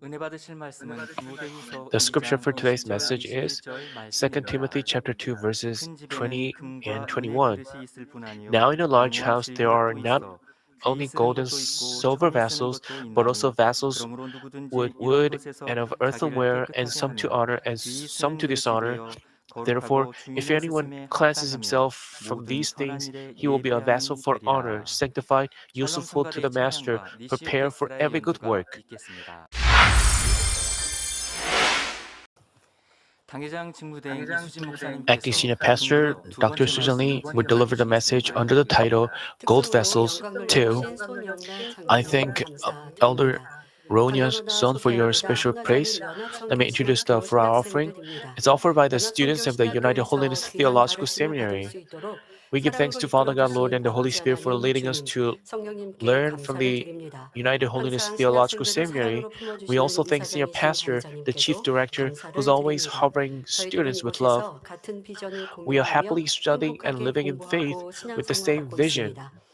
은혜 받으실 말씀은 디모데후서 The scripture 2장 for today's 20절 message is 21절 2 Timothy 말씀입니다. chapter 2 verses 큰 집에는 20 and 금과 은의 21. 그릇이 있을 뿐 아니요 Now in a large 나무와 house there are 질그릇도 not 있어 귀히 only 쓰는 gold and 것도 있고 silver 조금히 쓰는 vessels, 것도 but also 있나니 vessels 그러므로 with 누구든지 이런 wood 것에서 and of 자기를 earthenware, and 깨끗하게 some to 하며 honor and 귀히 some 쓰는 to 그릇이 dishonor. 되어 Therefore, 거룩하고 if 주님의 anyone 쓰심에 cleanses 합당하며 himself from 모든 these 선한 things, 일에 he will be a vessel 예배함이 for honor, 되리라. sanctified, 샬롬 useful to the 성가대의 master, 찬양과 니시의 prepared for 데스라의 every good 연주가 work. 있겠습니다. 당회장 직무대행 이수진 Acting 목사님께서 Senior Pastor 금요 두 Dr. 번째 Susan Lee 말씀을 would deliver the message 증거하여 under the 주시겠습니다. title Gold 특성으로 Vessels 영광 2. 돌려주신 손영란 I 장로님 thank Elder 감사드립니다. Ronia's 간단하나 son for your 소개합니다. special 하나단임 praise. 연합성 Let me 교신학 introduce the for our offering. 신학생들입니다. It's offered by the 연합성 students of the United 교신학교에서 Holiness 귀한 Theological 가르침을 받을 Seminary. 수 있도록 We give thanks 사랑으로 to Father 이끌어 God, Lord, 주신 and the Holy 아버지 Spirit for 하나님 leading us 주님 to 성령님께 learn from 감사를 the 드립니다. United Holiness 항상 Theological 신학생들을 Seminary. 사랑으로 We 품어주시는 also thank Senior 이사장이신 Pastor, the Chief 단장님께도 Director, who's 감사를 always 드립니다. hovering 저희들은 students with love. 이곳에서 같은 비전을 We are 공유하며 happily studying and 행복하게 living in faith 공부하고 with the same 신앙생활하고 vision. 있습니다.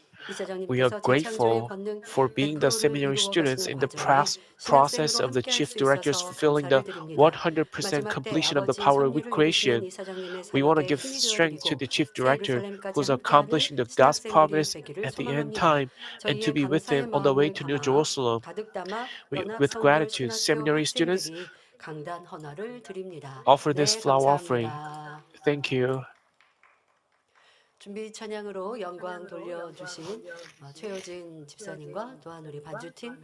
We are 이사장님께서 재창조의 grateful 권능 for being the 100%를 seminary 이루어 students 가시는 in the 과정에 process 신학생으로 of the 함께할 chief 수 directors 있어서 fulfilling 감사를 the 드립니다. 100% 마지막 때 completion of the 아버지의 power with 섭리를 이루시는 creation. 이사장님의 We want to 사역에 give 힘이 되어 strength to 드리고 the chief 새 director 예루살렘까지 who's 함께하는 accomplishing the God's 신학생들이 promise 되기를 at the end 소망합니다. time and to 저희의 be with 감사의 him on the way 마음을 to New 담아 Jerusalem. 가득 담아 With 연합성결 gratitude, 신학교 seminary students 학생들이 강단 헌화를 드립니다. offer this 네, flower offering. 감사합니다. Thank you. 준비 찬양으로 영광 돌려주신 최효진 집사님과 또한 우리 반주팀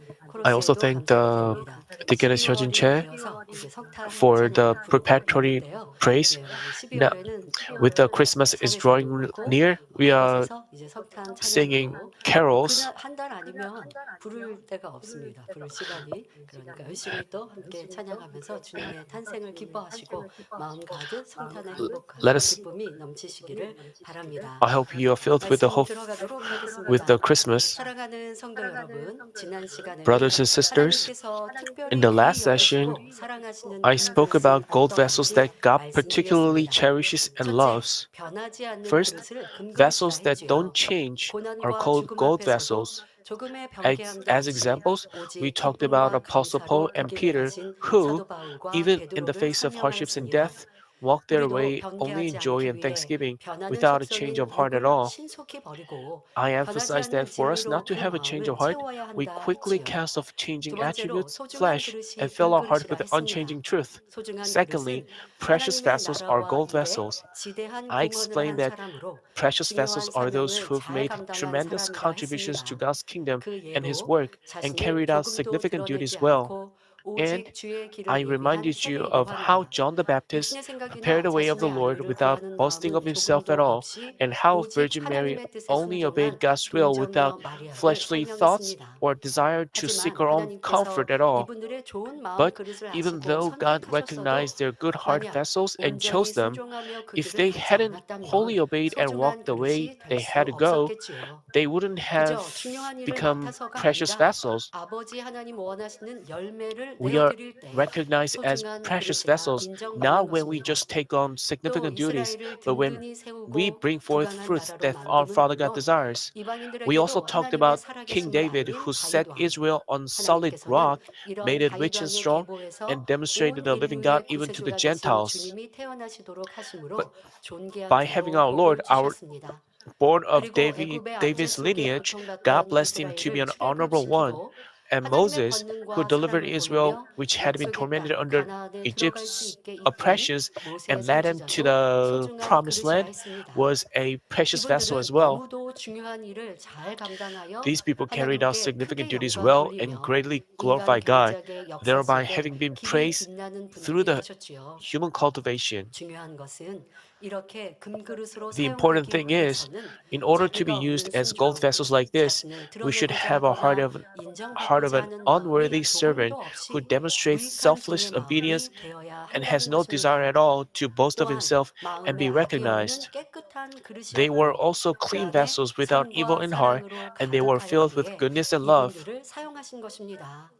I also 코러스에도 thank 감사를 the 드립니다. Deaconess Hyojin 12월이 Che 되어서 이제 성탄 for the 찬양 부르고 preparatory 있는데요. praise. 예, 우리 Now, 12월에는 with the 12월 Christmas is 성회사도 drawing 그렇고 near, we are 이곳에서 이제 성탄 singing 찬양으로 carols. 그날 한 달 아니면 부를 때가 없습니다. 부를 시간이. 그러니까 열심히 또 함께 찬양하면서 주님의 탄생을 기뻐하시고 마음 가득 성탄의 Let 행복과 us. 기쁨이 넘치시기를 바랍니다. I hope you are filled with the 말씀 hope 들어가도록 with the 하겠습니다. Christmas. 사랑하는 성도 여러분, 지난 시간에는 Brothers and sisters, 하나님께서 in 특별히 the 귀히 last session, 여기시고 사랑하시는 I spoke 금그릇이 about gold vessels 어떠한지 that God particularly 말씀드렸습니다. cherishes and 첫째, loves. 변하지 않는 First, 그릇을 금그릇이라 vessels that don't 했지요. change are 고난과 called 죽음 gold 앞에서도 vessels. 조금의 As, 변개함도 as 없이 examples, we 오직 talked about 기쁨과 Apostle Paul 감사로 그 and 길을 Peter, 가신 who, 사도 바울과 even in the 베드로를 face of hardships and 설명하였습니다. death, walked their 우리도 way only in 변개하지 joy 않기 and 위해 thanksgiving 변하는 without a change 속성인 of heart at 육을 all. 신속히 버리고 I 변하지 emphasize that 않는 for us 진리로 not to 그 have a change of 마음을 heart, 채워야 we 한다 quickly 했지요. cast off 두 changing 번째로 attributes, 소중한 flesh, and 그릇이 fill our heart 금그릇이라 with the 했습니다. unchanging truth. 소중한 그릇은 Secondly, precious 하나님의 vessels are 나라와 gold 일에 vessels. 지대한 I 공헌을 explained 한 that 사람으로 precious vessels 중요한 are those 사명을 who've 잘 made 감당한 tremendous 사람이라 contributions to 했습니다. God's kingdom 그 and His 예로 work and 자신을 carried out 조금도 significant duties 드러내지 well. 않고 And 오직 주의 I 길을 예비한 reminded you 세례 of how 요한과 John the Baptist 육신의 prepared 생각이나 the way of the 자신의 Lord 안위를 without 구하는 boasting of 마음은 himself 조금도 at all, 없이 and how 오직 Virgin Mary 하나님의 뜻에 only 순종한 obeyed God's will without 동정녀 마리아를 fleshly thoughts 설명했습니다. or desired to seek 하지만 her own 하나님께서 comfort at all. 이분들의 좋은 마음 But 그릇을 even 아시고 though God 선택하셨어도 recognized their good heart 만약 vessels and chose 온전히 them, 순종하며 그 if 길을 they 걷지 hadn't wholly 않았다면 obeyed and 소중한 walked the way 그릇이 될 they 수 had to go, 없었겠지요. they wouldn't have 그저 중요한 일을 become 맡아서가 precious 아니라 vessels. 아버지 하나님 원하시는 열매를 We are 내어드릴 때 recognized as 소중한 precious 그릇이라 vessels 인정받는 not when we 것입니다. just take on 또 significant duties, 이스라엘을 but when 든든히 we 세우고 bring forth 부강한 fruits 나라로 that our 만듦은 Father God 물론 desires. We also 이방인들에게도 talked 하나님의 about King 살아계신 David, 왕인 who 다윗 set 왕 Israel on solid 하나님께서는 rock, made 이런 it 다윗 rich and 왕의 strong, 계보에서 and demonstrated 온 the living God 인류의 even to the 구세주가 되신 Gentiles. 주님이 태어나시도록 But 하심으로 존귀한 by having 자로 our Lord, 복을 our 주셨습니다. born of 그리고 애굽의 압제 David's 속에 lineage, God 고통받던 blessed him to be 이스라엘을 an honorable one. 출애굽시키고 And 하나님의 Moses, who 권능과 delivered 사랑을 Israel, 보이며 which had been 약속의 tormented 땅 under 가나안에 들어갈 수 Egypt's 있게 이끈 oppressions, 모세의 and led them to 선지자도 the 소중한 promised 그릇이라 land, 했습니다. was a precious vessel as 이분들은 well. 너무도 중요한 일을 잘 감당하여 These people carried out 하나님께 significant 크게 duties 영광 well and 돌리며 greatly 인간 glorified God, 경작의 역사 thereby 속에 having been 길이 praised 빛나는 through 분들이 the 되셨지요. human cultivation. 중요한 것은 이렇게 금그릇으로 The important 사용되기 thing is, 위해서는 in order to be 자비가 used 없는 as gold 순종, vessels like this, 자신을 we should 드러내고자 have a 하거나 heart of 인정받고자 an 하는 unworthy 마음이 servant 조금도 who 없이 demonstrates 유익한 selfless 분의 obedience 마음이 되어야 and has 한다는 no desire 것입니다. at all to boast of 또한 himself and 마음에 be 악이 없는 recognized. 깨끗한 They were 그릇이었고 also 그 clean 안에 vessels without evil 선과 in heart, 사랑으로 and they were filled with 가득하였기에 goodness and love. 이분들을 사용하신 것입니다.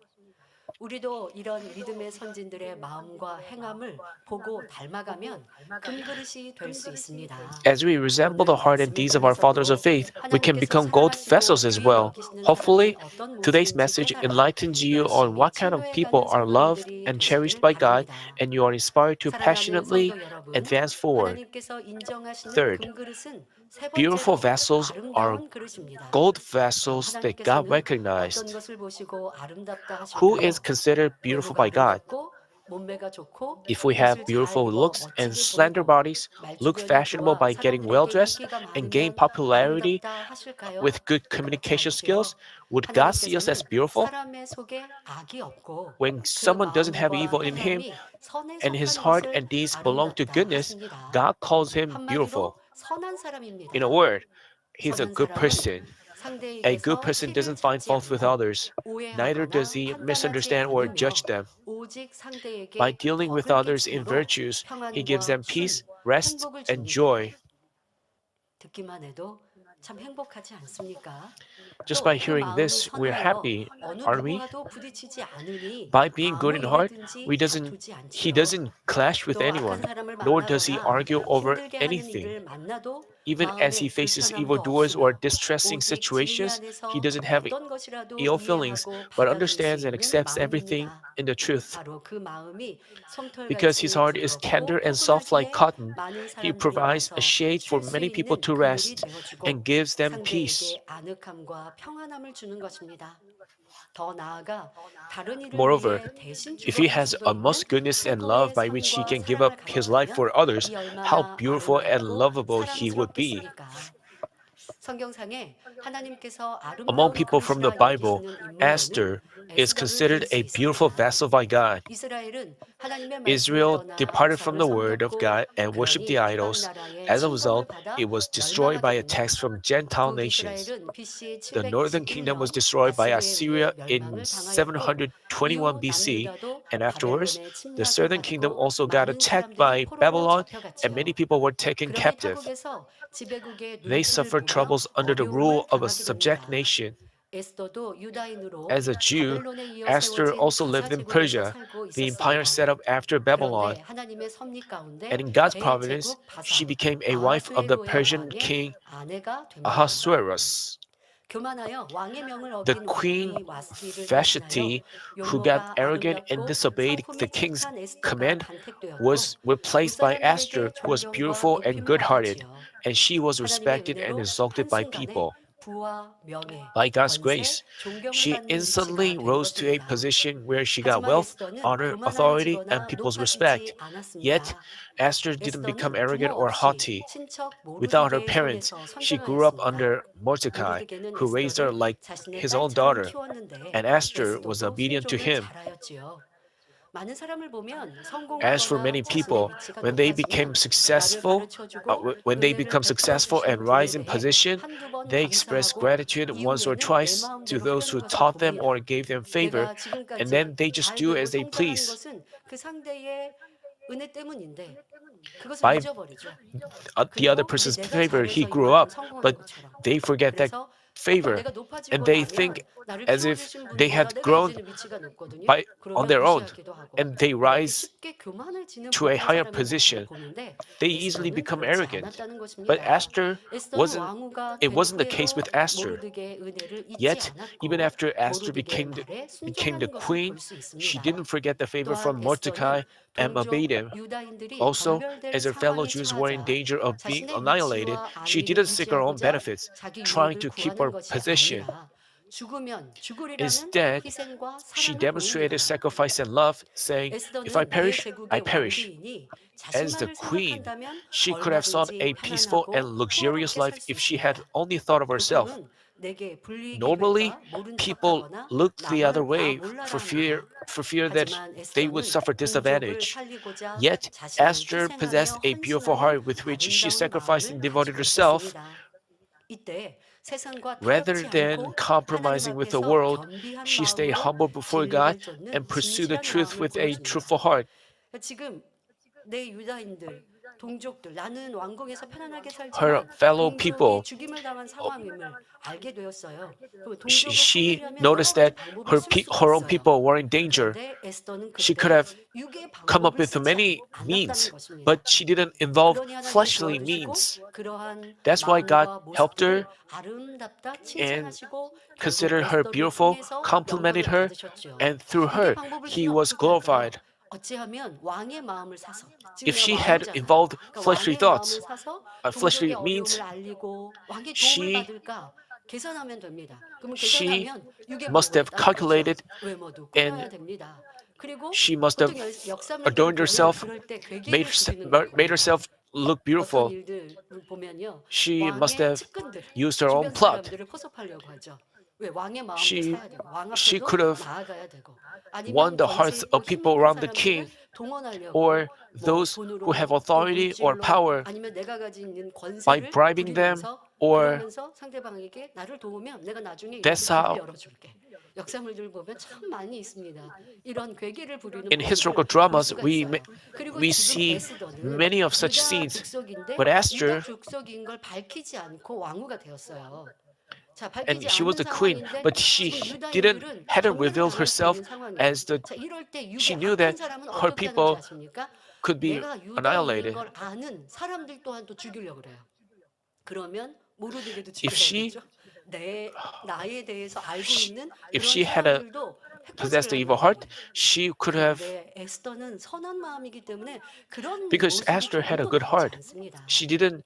우리도 이런 믿음의 선진들의 마음과 행함을 보고 닮아가면 금그릇이 될 수 있습니다. As we resemble the 오늘 heart and 말씀을 deeds of our fathers of 통해서도 faith, we can 하나님께서 become gold 사랑하시고 vessels as 귀히 well. 여기시는 Hopefully, 사람이 어떤 today's 모습인지 message 깨달아 enlightens you on 열심히 what kind of 치료해 people 가는 are loved 성도님들이 and cherished 되시길 by God, 바랍니다. and you are inspired to 사랑하는 passionately 성도 여러분, advance forward. 하나님께서 인정하시는 Third, 금그릇은 세 beautiful 번째로 vessels are 아름다운 그릇입니다. gold vessels that God 하나님께서는 어떤 recognized. 것을 보시고 아름답다 Who is 하실까요? considered beautiful 외모가 by God? 아름답고 몸매가 좋고 If we have 옷을 잘 beautiful 입어 looks and 멋지게 slender 보이고 bodies, look 말주변이 fashionable 좋아 by getting well 사람들에게 dressed, 인기가 and gain 많으면 popularity 아름답다 하실까요? with good 그렇지 communication 않지요. skills, would God see us as 하나님께서는 beautiful? 사람의 속에 악이 없고 When 그 someone doesn't have 마음과 evil in him 행함이 선에 and his 속한 heart 것을 and deeds belong to 아름답다 goodness, 하십니다. God calls him beautiful. 한마디로 선한 사람입니다. In a word, he's a 선한 good 사람은 person. A good 상대에게서 person 티를 doesn't find 찾지 fault with 않고 others, neither does 오해하거나 he 판단하지 misunderstand or 않으며 judge them. 오직 By 상대에게 dealing with 덕을 others in 끼침으로 virtues, he gives 평안과 them 쉼, peace, rest, 행복을 and 줍니다. joy. 듣기만 해도 참 행복하지 않습니까? Just 또 by 그 hearing 마음이 this, we're 선하여 happy, 어느 aren't we? 누구와도 부딪히지 않으니 By being good 아무 in heart, 일에든지 he 다투지 he 않지요. doesn't clash with 또 악한 anyone, 사람을 nor does he 만나거나 argue over 힘들게 하는 anything. 일을 만나도 Even as he 마음에 faces 불편함도 evildoers or 없으며 distressing 오직 진리 situations, he 안에서 doesn't have 어떤 것이라도 ill feelings, 이해하고 but 받아들일 수 understands and 있는 accepts everything 마음입니다. in the truth. 바로 그 마음이 Because his 솜털같이 heart is tender 부드럽고 and soft like 포근하기에 cotton, 많은 he 사람들이 provides a 와서 shade for 쉴 수 many people 있는 to 그늘이 rest 되어주고 and gives them peace. 상대에게 아늑함과 평안함을 주는 것입니다. 더 나아가 다른 이를 Moreover, 위해 대신 if he 죽어줄 has 수도 있는 utmost goodness and love 최고의 by which he 선과 can give up 사랑을 his life 가졌다면 for others, 이 how 얼마나 beautiful and 아름답고 lovable he would be. 사랑스럽겠습니까? 성경상에 하나님께서 Among 아름다운 people from the 그릇이라 Bible, 여기시는 인물로는 Esther is 에스더를 considered 들 수 a beautiful 있습니다. vessel by God. 이스라엘은 하나님의 말씀을 Israel 떠나 departed from 우상을 the word of 섬겼고 God and worshipped 그러니 the 이방 idols. 나라의 As a 침공을 result, 받아 it was destroyed 멸망하게 by 됩니다. attacks from Gentile nations. 북이스라엘은 BC The northern kingdom was 721년 destroyed by 아수르에 Assyria 의해 in 멸망을 당하였고 721 이후 BC, 남유다도 and afterwards, 바벨론의 the 침략을 southern kingdom 받고 also got 많은 attacked 사람들이 by 포로로 Babylon, and many 잡혀갔지요. people were taken 그러니 captive. 타국에서 지배국의 They 눈치를 suffered 보며 troubles under the rule 어려움을 of a 당하게 subject 됩니다. nation. 에스더도 유다인으로 As a Jew, 바벨론에 이어 Esther 세워진 also 가사 lived in 제국에서 Persia, 살고 the empire 있었습니다. set up after Babylon, 그런데 하나님의 섭리 가운데 and in God's providence, 대제국 she 바사 became a wife of the 아하수에로의 Persian 왕의 king 아내가 됩니다. Ahasuerus. 교만하여 왕의 명을 The 어긴 queen 왕이 와스디를 대신하여 Vashti, who got 용모가 arrogant and 아름답고 disobeyed the 성품이 king's 착한 에스더가 command, 간택되었고 was replaced by 윗사람들에게 Esther, who was 존경과 beautiful and 높임을 good-hearted, 받았지요. and she was 하나님의 respected and 은혜로 exalted by 한순간에 people. 부와 명예, By God's 권세, grace, 존경을 she 받는 위치가 instantly 된 rose to a 것입니다. position where she got 하지만 wealth, 에스더는 honor, authority, 교만해지거나 and people's 높아지지 respect. Yet, 않았습니다. Esther didn't become 에스더는 arrogant 부모 or 없이 haughty. 친척 Without her 모르드게의 parents, 손에서 she grew up 선정하였습니다. under Mordecai, 모르드게는 who raised her 에스더를 like 자신의 his own 딸처럼 daughter, 키웠는데 and Esther was 에스더도 obedient to 순종을 him. 잘하였지요. 많은 사람을 보면 As for 성공하거나 many 자신의 people, 위치가 when they 높아지면 became 나를 successful, 가르쳐주고 when they 은혜를 become 베풀어 successful 주신 and 분에 rise in 대해 position, 한두 번 they express 감사하고 gratitude once or 이후에는 내 twice to 마음대로 those 하려는 who 것을 taught them 봅니다. or gave them favor, 내가 and 지금까지 then they just 잘 do 되고 as they 성장한 please. 것은 그 상대의 은혜 때문인데 그것을 By 잊어버리죠. the other 그리고 person's 내가 favor, he 잘해서 grew 이만큼 up, 성공한 but 것처럼 they forget that 그래서 어떤 favor, 내가 높아지고 and they 나면 think 나를 as if 키워주신 they 분보다 had 내가 grown 이제는 위치가 높거든요. by 그러면 on their own, 무시하기도 하고 and they 이렇게 rise 쉽게 교만을 지는 to a 부패한 higher 사람을 position. 보는데 They easily 에스더는 become 그렇지 arrogant. 않았다는 But 것입니다. Esther 에스더는 왕후가 it 된 wasn't the case 후에도 with Esther. 모르드게의 은혜를 잊지 Yet, even 않았고 after Esther 모르드게의 became 말에 became the 순종하는 것을 queen, 볼 수 she 있습니다. didn't forget the favor 또한 from 에스더는 Mordecai and 동족 obeyed him. 유다인들이 Also, 경멸될 as her fellow 상황에 Jews were in 처하자 danger of being 자신의 annihilated, 위치와 she 안위를 didn't seek her own 유지하고자 benefits, 자기 trying 유익을 to keep 구하는 her 것이 position. 아니라 죽으면 죽으리라는 Instead, 희생과 she 사랑을 demonstrated 보입니다. sacrifice and love, saying, "If I 에스더는 그의 perish, I 제국의 perish." 왕비이니 As the 자신만을 queen, 생각한다면 she could have sought 얼마든지 a peaceful and 편안하고 luxurious 풍요롭게 살 life 수 if she had 있습니다. only thought of herself. 보통은 내게 불리익이 Normally, 될까 모른 people 척하거나 look the other 남을 나 way 몰라라 for fear that 하지만 they would 에스더는 suffer 동족을 disadvantage. 살리고자 Yet, 자신을 Esther possessed 희생하며 a beautiful 헌신하는 heart with which she 아름다운 sacrificed 마음을 and devoted 가지고 herself. 있었습니다. 이때 세상과 Rather 타협치 than 않고 하나님 compromising with the 앞에서 world, 겸비한 she stayed 마음으로 humble before 진리를 God 쫓는 and pursued the 진실한 truth 마음을 with a 보여줍니다. truthful heart. 지금 내 유다인들 동족들 나는 왕궁에서 편안하게 her 살지만 fellow 동족이 people, 죽임을 당한 상황임을 알게 되었어요. 그럼 she, 동족을 she 살리려면 noticed 여러 가지 that 방법을 쓸 수가 her own 있어요. people were in danger. 그런데 에스더는 She could 그때 have 육의 come up 방법을 with 쓰지 many 않았다는 means, 것입니다. but she didn't involve 그러니 하나님이 fleshly 도와주시고 means. 그러한 That's why God 마음과 helped 모습들을 her 아름답다 and 칭찬하시고 결국 considered her 에스더를 beautiful, 통해서 complimented 영광을 her, 받으셨죠. and through 육의 her, 방법을 he 쓰면 was 어떻게 할까요? glorified. 어찌하면 왕의 마음을 사서 지금 If 내가 she had 왕이잖아요. involved 그러니까 fleshly 왕의 마음을 thoughts, 사서 fleshly 동족의 means, 어려움을 알리고 왕의 도움을 she 받을까 계산하면 됩니다. 그러면 she 계산하면 육의 must have 방법이다. 그렇죠? calculated 외모도 and 꾸며야 됩니다. 그리고 she must have 보통 역사물들을 adorned 보면 herself, 그럴 때 made, 괴계를 부리는 걸 made 봅니다. herself look 어떤 beautiful. 일들 보면요, She must 왕의 have 측근들, used her own 주변 plot. 사람들을 포섭하려고 하죠. 왜 왕의 마음도 She 사야 되고 왕 she 앞에도 could have 나아가야 되고 won 아니면 the 권세 hearts 있고 of 힘 people 있는 around the 사람들을 king 동원하려고 or 뭐 those who have 돈으로 또 authority or 물질로 power 아니면 내가 가진 있는 by 권세를 bribing them, 부리면서 or 그러면서 상대방에게 나를 도우면 내가 나중에 이렇게 that's 길을 how 열어줄게. 역사물들 보면 참 많이 있습니다. 이런 괴계를 부리는 in historical 모습을 볼 dramas 수가 we 있어요. 그리고 we 지금 see 에스더는 many of such 유다 scenes. 국속인데 But 유다 Esther, 국속인 걸 밝히지 않고 왕후가 되었어요. 자, and 밝히지 she was 않는 the queen, 상황인데 but she 지금 hadn't 유다인들은 hadn't 정죄를 revealed 당할 수 있는 herself 상황이에요. as the 자, 이럴 때 she 육의 knew 악한 that 사람은 her 어떻게 하는 줄 people 아십니까? could be 내가 유다인인 annihilated. 걸 아는 사람들 또한 또 죽이려고 그래요. 그러면 모르드게도 If she 죽여야겠죠. 나에 대해서 알고 있는 if 그런 she had a 사람들도 possessed 해코지를 the evil 한다는 heart, 거예요. she could have 그런데 에스더는 선한 마음이기 때문에 그런 because 모습이 Esther had a 조금도 good 나오지 heart. 않습니다. She didn't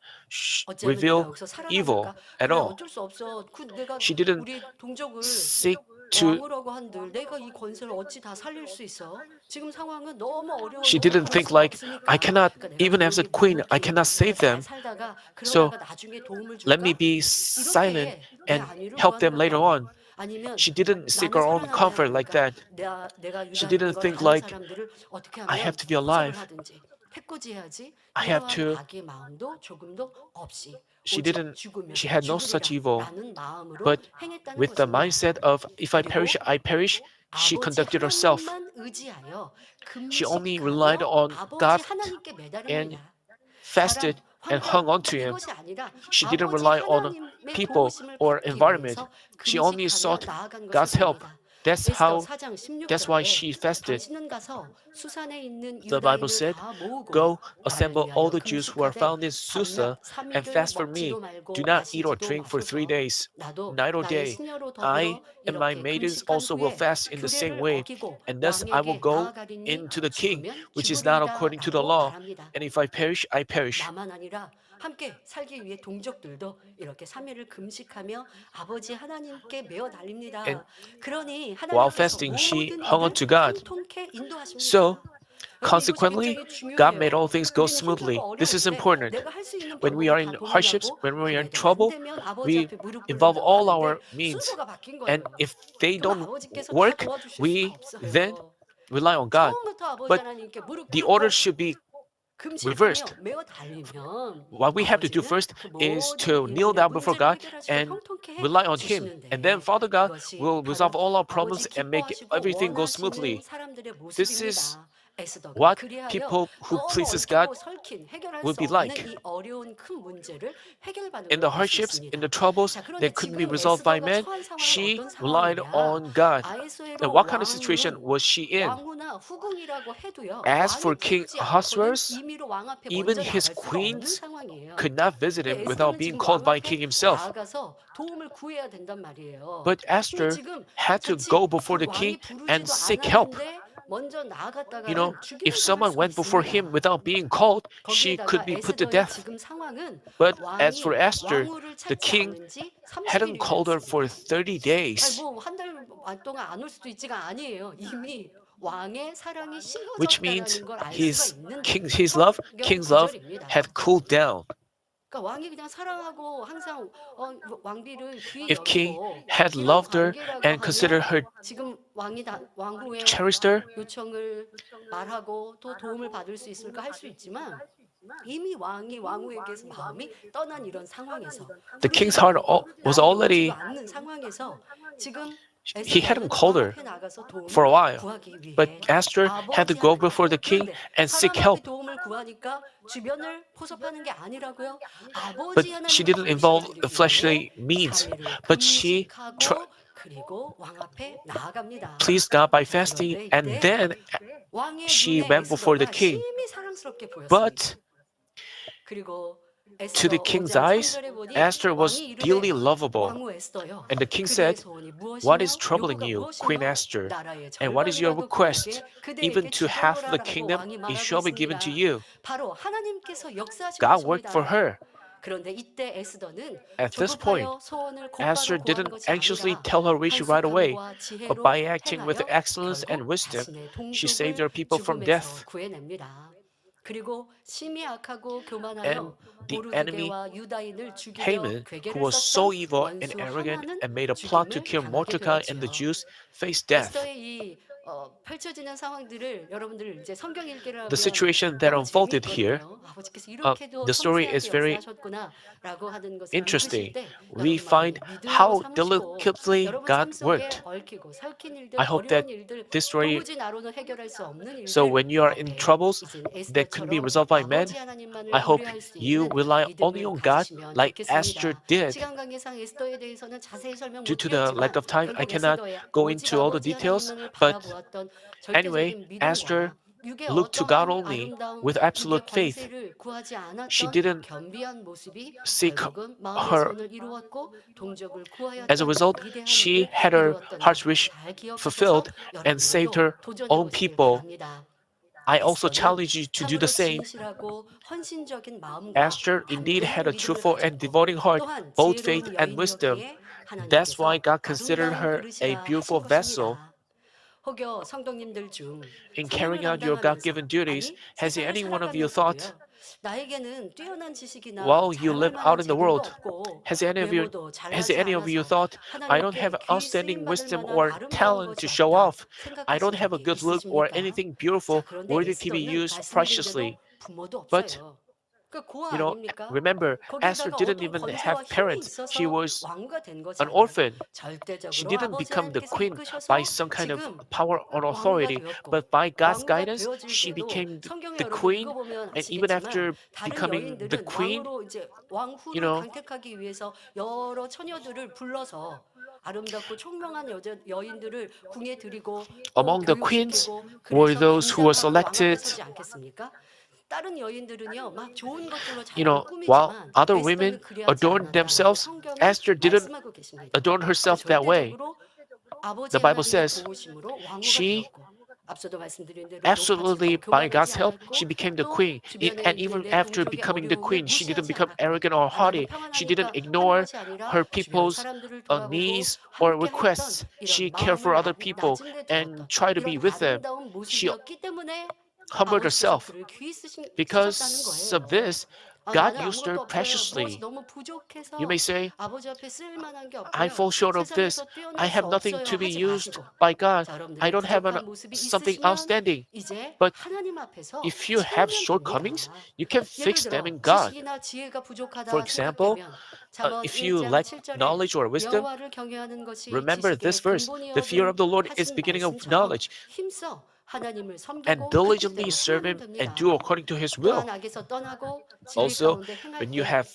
어쩌면 내가 reveal 여기서 evil 살아남을까? at 그래 all. 어쩔 수 없어. 내가 She didn't 우리 동족을 seek to 왕으라고 한들 내가 이 권세를 어찌 다 살릴 수 있어? 지금 상황은 너무 she 어려워서 didn't 갈 think 수가 like 없으니까. I cannot 그러니까 내가 even as a 조용히 queen I 묵을게. cannot save 내가 잘 them. 살다가 So 그러다가 나중에 도움을 줄까? let me be silent 이렇게 내 and 안위를 help them 구하는 later 것과도 on. 아니면 She didn't seek 나는 her own 살아남아야 comfort like 되니까 that. 내가 She 유다인 didn't 걸 think 아는 like 사람들을 어떻게 I have 하면 to be 포섭을 alive. 하든지 해코지해야지. I have 이러한 to. 악의 마음도 조금도 없이 She 오직 didn't. 죽으면 She had no such evil. 죽으리라라는 마음으로 But 행했다는 with the 것입니다. mindset of if I perish, 그리고 I perish, she 아버지 conducted herself. 하나님만 의지하여 She only relied 금식하며 on 아버지 God 하나님께 and 매달립니다. fasted and hung on to Him. 이것이 아니라 She didn't 아버지 rely on 하나님의 people 도우심을 or 받기 environment. 위해서 She only 금식하며 sought 나아간 God's help. 것입니다. That's 에스더 how. 4장 That's why 16절에 she fasted. 당신은 가서 수산에 있는 The Bible 유다인을 said, 다 모으고 "Go 나를 assemble 위하여 all the Jews who are 금식하되 found in Susa and 3일을 fast for me. 먹지도 말고 Do not eat or 마시지도 drink for 3 마소서. days, 나도 night or 나의 day. 시녀로 I 더불어 and my 이렇게 maidens 금식한 also will 후에 fast in the same 규례를 way, 어기고 and thus I will 왕에게 go 나아가리니 into the king, 죽으면 which is not according to the 죽으리다라고 law. 말합니다. And if I perish, I perish." 나만 아니라 함께 살기 위해 동족들도 이렇게 3일을 금식하며 아버지 하나님께 메어 달립니다. And 그러니 while 하나님께서 fasting, she 모든 hung on 일을 to God. 형통케 인도하십니다. So, 여러분, consequently, 이것이 굉장히 God made 중요해요. all things go 우리는 smoothly. 힘들고 This is 어려울 때 important. 내가 할 수 있는 When we 방법을 are 다 in hardships, 동원하고 when we are 그래야 in 돼. 안 trouble, 되면 아버지 we 앞에 무릎 involve 꿇으려고 all 하는데 our means. 순서가 바뀐 And 거예요. if they 그럼 don't 아버지께서 다 work, 도와주실 we 수가 then 없어요. rely on God. 처음부터 아버지 But 하나님께 무릎 the 꿇고 order should be reversed. 금식하며 메어 달리면 What we have to do 아버지는 first 그 is 모든 to kneel down 일들의 before 문제를 God 해결하시고 and 형통케 해 rely on Him. 주시는데 And then Father God 그것이 will 바로 resolve all our 아버지 problems and make 기뻐하시고 everything go 원하시는 smoothly. 사람들의 This is 모습입니다. 에스더가 what 그리하여 people who 너무 pleases God 얽히고 설킨 해결할 will 수 be 없는 like. 이 어려운 큰 문제를 해결받는 In the 걸 볼 수 hardships, 있습니다. in the troubles 자, 그런데 that couldn't be 지금 resolved by 에스더가 man, 처한 상황이 she 어떤 relied 상황이냐? on God. 아이소에로 And what kind of situation 왕은 was she in? 왕후나 후궁이라고 해도요. As for 왕이 King 부르지 않고는 Ahasuerus, 임의로 왕 앞에 even 먼저 his 나갈 수가 없는 queens 상황이에요. could not visit him without 에스더는 being 지금 called 왕 by 앞에 king himself. 나아가서 도움을 구해야 된단 말이에요. But 근데 Esther 지금 had to 자칫 go before 그 the 왕이 king and 부르지도 seek help. 않았는데 먼저 You know, 나아갔다가는 죽임을 if 당할 someone 수가 went before him 있습니다. without being called, she 거기에다가 could be put to 에스더의 death. 지금 상황은 But as 왕이 for Esther, 왕후를 찾지 the king 않은 지 hadn't called her 30일이었습니다. for 30 days, 뭐한 달 동안 안 올 수도 있지가 아니에요. 이미 왕의 사랑이 which means 식어졌다는 걸 알 수가 his 있는 king's love 구절입니다. had cooled down. 그러니까 왕이 그냥 사랑하고 항상 왕비를 귀히 If king 여기고 had 이런 loved her 관계라고 and considered her, 하면 지금 왕후의 cherished her, 요청을 말하고 또 도움을 받을 수 있을까 할 수 있지만 이미 왕이 왕후에게서 마음이 떠난 이런 상황에서 the king's heart was already 않는 상황에서 지금 he hadn't 에스더는 called 왕 her 앞에 나가서 for a 도움을 while. 구하기 위해 But Esther had to go 아버지한테. before the king 그런데 and seek 사람 앞에 help. 도움을 구하니까 주변을 포섭하는 게 아니라고요. But 아버지 she 하나님께 didn't 의식을 involve 드리기 위해 fleshly means. 3일을 But she 금식하고 그리고 왕 앞에 나아갑니다. pleased God by 자, fasting, 그런데 and 이때 then 왕의 she 눈에 went before the 에스더가 king. 심히 사랑스럽게 보였습니다. But 그리고 to the 에스더 king's 5장 eyes, 3절에 보니 Esther was 왕이 dearly 이르되 lovable. 왕후 에스더여 And the king 그대의 said, 소원이 "What is 무엇이며 troubling 요구가 you, Queen 무엇이며 Esther? 나라의 And what is your 절반이라도 request? 그대에게 Even 그대에게 to half the 주어라라고 kingdom, 왕이 it 말하고 shall be given to 있습니다. you." 바로 하나님께서 역사하신 God worked for 것입니다. her. 그런데 이때 에스더는 At this point, 조급하여 소원을 Esther 곧바로 구한 didn't 것이 anxiously 아니라 tell her wish right away, 한숙함과 but 지혜로 by acting with 행하여 excellence and 결국 wisdom, 자신의 she saved 동족을 her people from 죽음에서 death. 구해냅니다. 그리고 심히 악하고 And 교만하여 the enemy, 모르드게와 유다인을 죽이려 Haman, who 괴계를 was so 썼던 evil and 원수 arrogant 하나는 and made a plot to 죽임을 kill 당하게 Mordecai and the 되었지요. Jews, faced death. 에스더의 이 펼쳐지는 상황들을 여러분들 이제 성경 읽기를 The 하면 situation that 너무 unfolded here, 재미있거든요. 아버지께서 이렇게도 the story 섬세하게 is very 역사하셨구나라고 하는 것을 읽으실 interesting. 때 We 여러분 find 마음에 믿음으로 how 삼으시고 delicately 여러분 God 삶 속에 worked. 얽히고 설킨 일들, I hope that 어려운 일들, this story, 도무지 나로는 해결할 수 없는 so 일들 when you are in 앞에 troubles 이제 that couldn't be 에스더처럼 resolved by men, 아버지 하나님만을 I hope 의뢰할 수 you 있는 rely only 믿음을 on God 가지시면 like Esther 좋겠습니다. did. 시간 관계상 에스더에 대해서는 자세히 설명 Due to the lack 못드렸지만 of time, I 결국 cannot 에스더의 go 오직 into all the 아버지 details, 하나님만을 but 바라보았던 anyway, 절대적인 Esther 믿음과 육의 looked to God 어떠한 only 아름다움, with 육의 absolute faith. 권세를 구하지 She 않았던 didn't 겸비한 모습이 seek 결국은 마음의 her. 소원을 이루었고 동족을 As a 구하였던 result, 위대한 she 일을 had her 이루었던 heart's 날 wish 잘 기억하셔서 fulfilled and saved 여러분들도 her 도전해 own 보시길 people. 바랍니다. I also 에스더는 challenge you to do the 참으로 same. 진실하고 헌신적인 마음과 Esther indeed 담대한 had a 믿음을 truthful and 가졌고 devoting heart, 또한 both faith 지혜로운 and wisdom. 여인이었기에 That's why 하나님께서 God considered 아름다운 her a 그릇이라 beautiful 하신 vessel. 것입니다. 혹여 성도님들 중 In 선행을 carrying out your 감당하면서 God-given duties, 아니 has 세상을 any one of you thought, 살아가면서도요. 나에게는 뛰어난 지식이나 while you 자랑할 live 만한 out in the 재능도 world, 없고 has 외모도 잘나지 any of you 않아서 thought, I don't 하나님께 have 귀히 outstanding 쓰임 받을 wisdom 만한 or 아름다운 talent to 것이 show 없다 off? I don't 생각하신 have a 적이 good look or 있으십니까? anything 자, beautiful 그런데 worthy to be 에스더는 used 말씀드린대로 preciously. 부모도 But 없어요. 그 고아 you know, 아닙니까? remember, Esther 거기에다가 didn't 어떤 even 권세와 have 힘이 parents. She 있어서 was 왕후가 된 것이 an 아니라 orphan. She 절대적으로 didn't 아버지 become the 하나님께서 queen by 이끄셔서 some kind of 지금 power or 왕후가 authority, 되었고 but by God's 왕후가 guidance, 되어질 she 때도 became 성경에 the 여러분 queen. 읽어보면 And even 아시겠지만 after 다른 becoming the 여인들은 queen, 왕으로 이제 you 왕후를 know, 강택하기 위해서 여러 처녀들을 불러서 아름답고 총명한 여인들을 궁에 들이고 또 among the queens 교육시키고 were 그래서 those who were 김장하고 왕 앞에 selected. 서지 않겠습니까? 다른 여인들은요 막 좋은 것들로 You 잘 know, while 꾸미지만 other 에스더는 women 그리하지 adorned 않았다라고 themselves, 성경은 Esther didn't 말씀하고 계십니다. adorn 그 herself that way. 절대적으로 아버지 The Bible 하나님의 says 도우심으로 왕후가 she 되었고 앞서도 말씀드린 대로 absolutely, 높아지고 by God's 교만하지 help, 않았고 she became the 또 queen. 주변에 And 있는 even 내 after 동족의 becoming the 어려움을 queen, she didn't 무시하지 become 않았고 arrogant or 아 나는 haughty. She didn't 평안하니까 하는 ignore 것이 아니라 her 주변 people's 사람들을 돌아보고 needs or 함께 하였던 requests. 이런 She cared for 마음을 other people 낮은 데 and 두었던 tried to 이런 be with them. 아름다운 She 모습이었기 때문에 humbled 아버지께서 herself. 그를 귀히 쓰셨다는 Because of 거예요. this, 아, God 나는 used her 아무것도 없어요. 무엇이 preciously. 너무 You 부족해서 may say, 아버지 앞에 쓸만한 게 I 없고요. fall short of this. 세상에서 I 뛰어날 수 have nothing 없어요. to be 하지 used 마시고 by God. 자, 여러분들의 I don't have 부족한 모습이 something 있으시면 outstanding. 이제 But 하나님 앞에서 if you have 채우면 shortcomings, 됩니다. you can 예를 fix them 들어 in God. 지식이나 지혜가 For 부족하다 example, 생각되면 잠언 if you 1장 lack 7절에 knowledge or wisdom, 여호와를 경외하는 것이 remember 지식의 this verse. The fear 근본이어든 of the Lord is 하신 beginning of 말씀처럼 knowledge, 힘써 하나님을 and 섬기고 그 diligently 뜻대로 serve 행하면 Him and 됩니다. do according to His will. 또한 악에서 떠나고 진리 Also, 가운데 행할 when you 때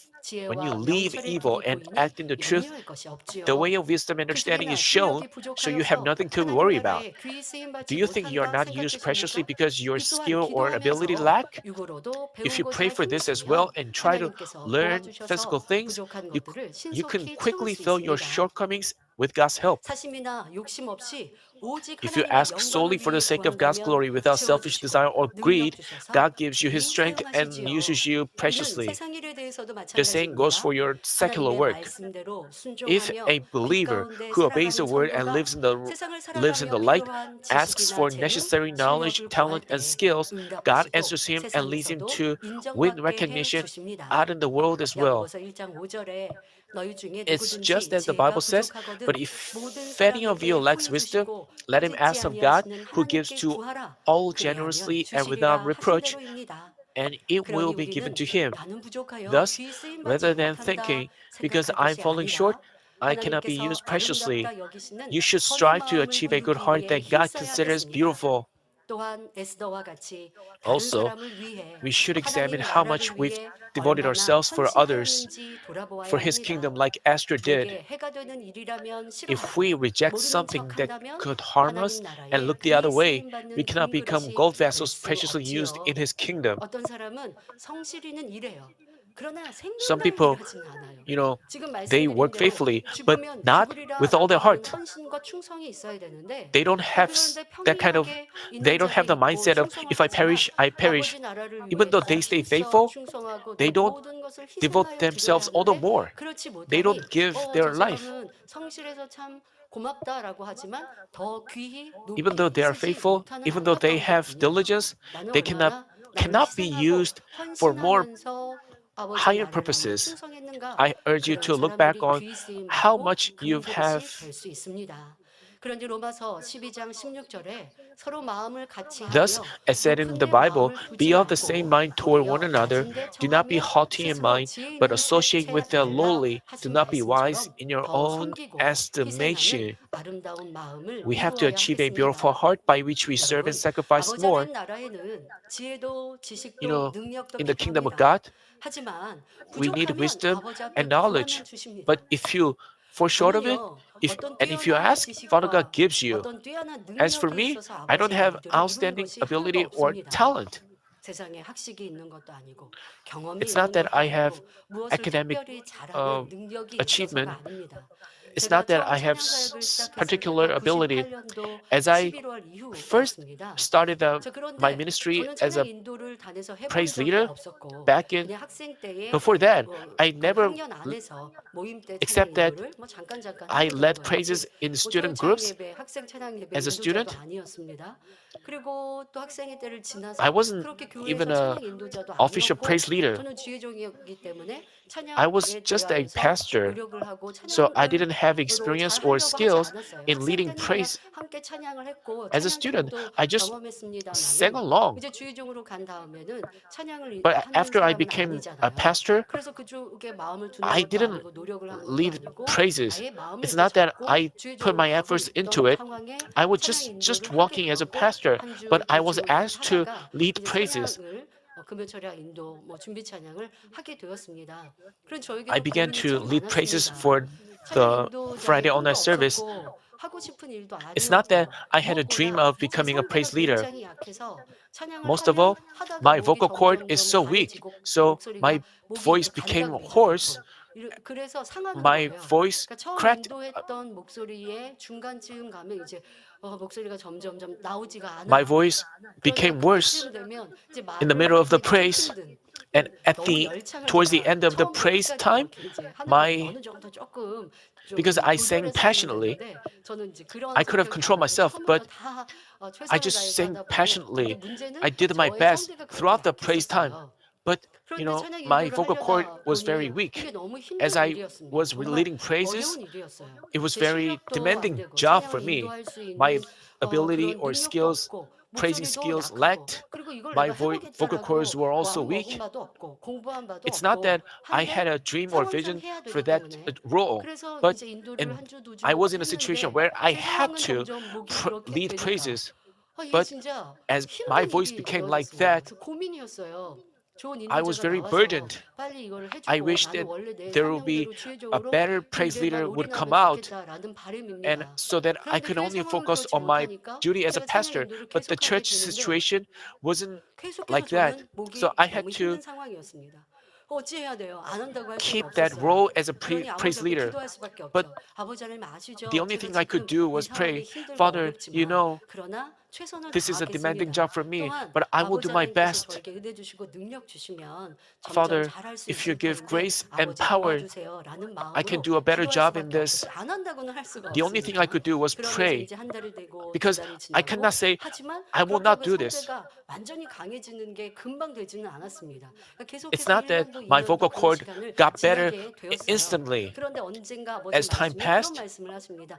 when you 지혜와 leave 명철의 evil 길이 and 보이니 act in the truth, 염려할 것이 the way 없지요. of wisdom and understanding 그들이나 is shown, 실력이 so you have 부족하여서 nothing to 하나님 worry about. 나라에 귀히 쓰임 Do 받지 you think you are 못한다 not used preciously 생각되십니까? because your 이 또한 skill or ability 기도하면서 lack? 육으로도 배운 If you pray 것을 for this as well 힘쓰면 and try to 하나님께서 learn 도와주셔서 physical things, 부족한 you, 것들을 you can 신속히 채울 quickly 수 fill your 있습니다. shortcomings with God's help. 사심이나 욕심 없이 오직 If you 하나님의 ask solely 영광을 for the 위해 sake of God's 구한다면 glory without selfish 채워주시고 desire or 능력 greed, 주셔서 God gives you His 귀히 strength and 사용하시지요. uses you 이는 preciously. 세상 일에 대해서도 The same goes 마찬가지입니다. for your secular 하나님의 work. 말씀대로 If 순종하며 a 빛 believer 가운데 who obeys the 살아가는 word and 성도가 세상을 lives in 살아가며 the light, 필요한 asks 지식이나 for 재능, necessary knowledge, 실력을 구할 talent, and 때 skills, God 응답하시고 answers him and leads him 세상에서도 to win 인정받게 해 recognition 주십니다. out in the world as well. 야고보서 1장 5절에 너희 중에 It's just 누구든지 as the 지혜가 Bible says, 부족하거든 but if 모든 any of you 사람에게 lacks 후히 wisdom, 주시고 let him 꾸짖지 ask of God, 아니하시는 who gives 하나님께 to 구하라. all 그리하면 generously and without 주시리라 하신 reproach, 대로입니다. and it will 그러니 be given 우리는 to him. 나는 부족하여 Thus, 귀히 쓰임 받지 rather than 못한다 thinking, because 생각할 I'm 것이 falling short, 아니라 I cannot be 하나님께서 used preciously. 아름답다 여기시는 You should 선한 strive to 마음을 achieve a good 이루기 heart 위해 that God 힘써야 considers 하겠습니다. beautiful. 또한 에스더와 같이 다른 Also, 사람을 위해 we should examine 하나님 how much 나라를 we've 위해 devoted 얼마나 ourselves for others, 헌신하였는지 돌아보아야 for His 합니다. kingdom, like Esther did. 내게 해가 되는 일이라면 If we 싫어하고 reject 모르는 something that 척한다면 could harm us 하나님 and 나라에 look the other 그리 way, 쓰임 받는 we cannot become 금그릇이 gold 될 vessels 수 preciously used in 없지요. His kingdom. 어떤 사람은 성실히는 일해요. 그러나 Some 생각날 people, 일하지는 않아요. you know, 지금 they 말씀드린 work 대로 faithfully, but 죽으면 not with all their 죽으리라라고 하는 heart. 헌신과 충성이 있어야 되는데 They don't have 그런데 that kind of, 평이하게 they 있는 don't have the 자도 있고 mindset of, if I 충성하지만 perish, I perish. 아버지 나라를 Even 위해 though 더 they stay 힘써 faithful, 충성하고 they 더 don't 모든 것을 devote 희생하여 themselves 드려야 all the 하는데 more. 그렇지 They 못하니 don't give 저 their life. 사람은 성실해서 참 고맙다라고 하지만 더 귀히 Even 높이 though they are 쓰지 faithful, 못하는 even though they 안타까운 have 것뿐이에요. diligence, 나는 they 얼마나 나를 cannot be 희생하고 used for more 헌신하면서 아버지 higher 나라를 위해 purposes. 충성했는가? I urge you 그런 to look back 사람들이 on 귀히 쓰임 how 받고 much you have. 금그릇이 될 수 있습니다. 그런데 로마서 12장 16절에 서로 마음을 같이 Thus, 하며 as said in 높은 the 데 Bible, 마음을 두지 be of the same 말고 mind toward one 도리어 another. 낮은 데 Do not be 청하며 haughty in 스스로 mind, 지혜 but 있는 associate 새 with the 달라 lowly. Do 하신 not be wise 말씀처럼 in your 더 own 섬기고 희생하는 estimation. 아름다운 마음을 We have to 이루어야 achieve a beautiful 하겠습니다. heart by which we serve and 여러분, sacrifice 아버지 more. 하나님 나라에는 지혜도 You 지식도 know, 능력도 in the kingdom of 필요합니다. God, 하지만 we need 부족하면 wisdom 아버지 앞에 and knowledge. 구하면 주십니다. But if you fall short of it, 저는요 어떤 if you 뛰어난 ask, Father God 지식과 gives you. 어떤 뛰어난 As for 능력에 me, 있어서 I don't 아버지의 have 일들을 이룬 outstanding 것이 하나도 ability or 없습니다. talent. 세상에 학식이 있는 것도 아니고 경험이 It's 있는 not that 것도 I have 아니고 무엇을 academic 특별히 잘하는 능력이 있어서가 achievement. 아닙니다. It's 제가 not that 처음 I have 찬양 사역을 시작했을 particular 때가 ability. 98년도 As I 11월 first 이후였습니다. started my 그런데 ministry 저는 as 찬양 a 인도를 다녀서 해본 praise 적이 leader, 없었고 back in 그냥 학생 때에 before that, I 그 never 학년 안에서 모임 때 찬양 except that 인도를 뭐 잠깐 I 해보던 led 거였지. praises in 보통 student 찬양 groups 예배, 학생 찬양 예배 as a 인도자도 student. 아니었습니다. 그리고 또 학생의 때를 지나서 I wasn't 그렇게 even 교회에서 a 찬양 인도자도 official 아니었고 praise leader. 저는 주의종이었기 때문에 I was 찬양에 just a 대하여서 pastor, 노력을 하고 so I 찬양을 didn't have 로 experience 잘 or 하려고 하지 skills 않았어요. in 학생 leading 때는 그냥 praise. 함께 찬양을 했고 As a 찬양 student, 팀도 I just sang 경험했습니다만은 along. 이제 주의종으로 간 다음에는 찬양을 But 하는 after I 사람은 became a 아니잖아요. pastor, 그래서 그쪽에 마음을 두는 I 것도 didn't 아니고 노력을 하는 것도 lead 아니고 praises. 아예 마음을 It's 이제 not that 잡고 I put 주의종으로 my 가고 efforts 있던 into it. 상황에 I was 찬양 just 인도를 하게 walking as a 되었고 pastor, 한 주 but I 두 was 주 asked to 하다가 lead 이제 praises. 찬양을 금요철야 인도 뭐 준비 찬양을 하게 되었습니다. 그런 I 저에게도 began 고민이 to 참 lead praises 많았습니다. for 찬양 the 인도자의 Friday 꿈도 all-night service. 없었고 하고 싶은 일도 It's not that 아니었고요. I had a dream 무엇보다 of 제 becoming a 성대가 praise leader. 굉장히 약해서 찬양을 Most of 하면 all, 하다가 my 목이 vocal cord is 점점점 so weak, 가해지고 so 목소리가 my 목이 voice 간다 became 그러죠. hoarse. 그래서 상하는 My 거예요. voice 그러니까 처음 cracked. 인도했던 목소리의 중간쯤 가면 이제 목소리가 점점점 나오지가 않아. My voice 그러다가 became worse 그때쯤 되면 이제 in the 말을 middle of the 하기 참 praise. 힘든. And at 너무 the 열창을 towards the 제가 end of the 처음부터 praise 끝까지 time, 이렇게 이제 하는 my 것도 어느 정도 조금 좀 because I sang 조절해서 하면 passionately, 되는데 저는 이제 그런 I could have 성격이 controlled 아니고 myself, 처음부터 but 다 I 최선을 just 다해서 sang 하다 보니 근데 passionately. 문제는 I did my 저의 best 성대가 그렇게 throughout the praise time. 약했었어요. But 그런데 찬양 my 인도를 vocal cord 하려다 was very 보니 weak. 이게 너무 힘든 As I 일이었습니다. was 정말 leading praises, 어려운 일이었어요. it was 제 very 실력도 안 demanding 되고 job for 찬양을 me. 인도할 수 My 있는 ability 그런 or 능력도 skills, 없고 praising 목소리도 skills 약하고 lacked. 그리고 이걸 My 내가 vocal cords 해보겠다라고 were 뭐 also 아무 weak. 먹은 바도 없고 공부한 바도 It's not 없고 that I 한데 had a dream or 상황상 vision 해야 for 되기 that 때문에 role, 그래서 but 이제 인도를 and 한 주 두 주 I was in a situation 했는데 where I 제 had 상황은 to 점점 목이 그렇게 lead 되니까 praises. 이게 But 진짜 as my 힘든 voice 일이 became like 되어졌습니다. that, 그래서 고민이었어요. 좋은 I was 인도자가 very 나와서 burdened. 빨리 이걸 I 해주고 wish 나는 that 원래 내 there will be 사명대로 a 주의적으로 better 그 praise 일에만 leader would come 올인하면 out, 좋겠다라는 and 바람입니다. so that I 그런데 could 교회 only 상황은 focus 그렇지 on my 못하니까 duty as a 제가 찬양 pastor. 인도를 But the 계속하게 church 되는데 situation wasn't 계속해서 like that. 저는 목이 So I had 너무 to 힘든 상황이었습니다. 어찌해야 돼요? 안 한다고 할 수는 keep that 없었어요. role as a 그러니 praise 아버지께 leader. 기도할 수밖에 But 없죠. 아버지 하나님 아시죠? the only 제가 thing I could 지금 do 이 was 상황이 pray, 힘들고 Father, you 어렵지만 know, 그러나 최선을 this is a demanding 다하겠습니다. job for me, 또한 but I will 아버지 do my 하나님께서 best. 저에게 은혜 주시고 능력 주시면 점점 Father, 잘할 수 if you 있을 give 텐데 grace and 아버지 power, 도와주세요라는 I can 마음으로 do a better 기도할 job in 수밖에 this. 없었어요. 안 한다고는 할 수가 The only thing I 없습니다. could do was 그러면서 pray, 이제 한 달이 되고 두 because 달이 I 지나고 cannot say, 하지만 I will not 그렇다고 do this. 성대가 완전히 강해지는 게 금방 되지는 않았습니다. 그러니까 It's 계속해서 not that 1년도 my 2년도 vocal 그런 cord 시간을 got better 지나게 되었어요. instantly. 그런데 언젠가 아버지 As time 말씀에 그런 passed, 말씀을 하십니다.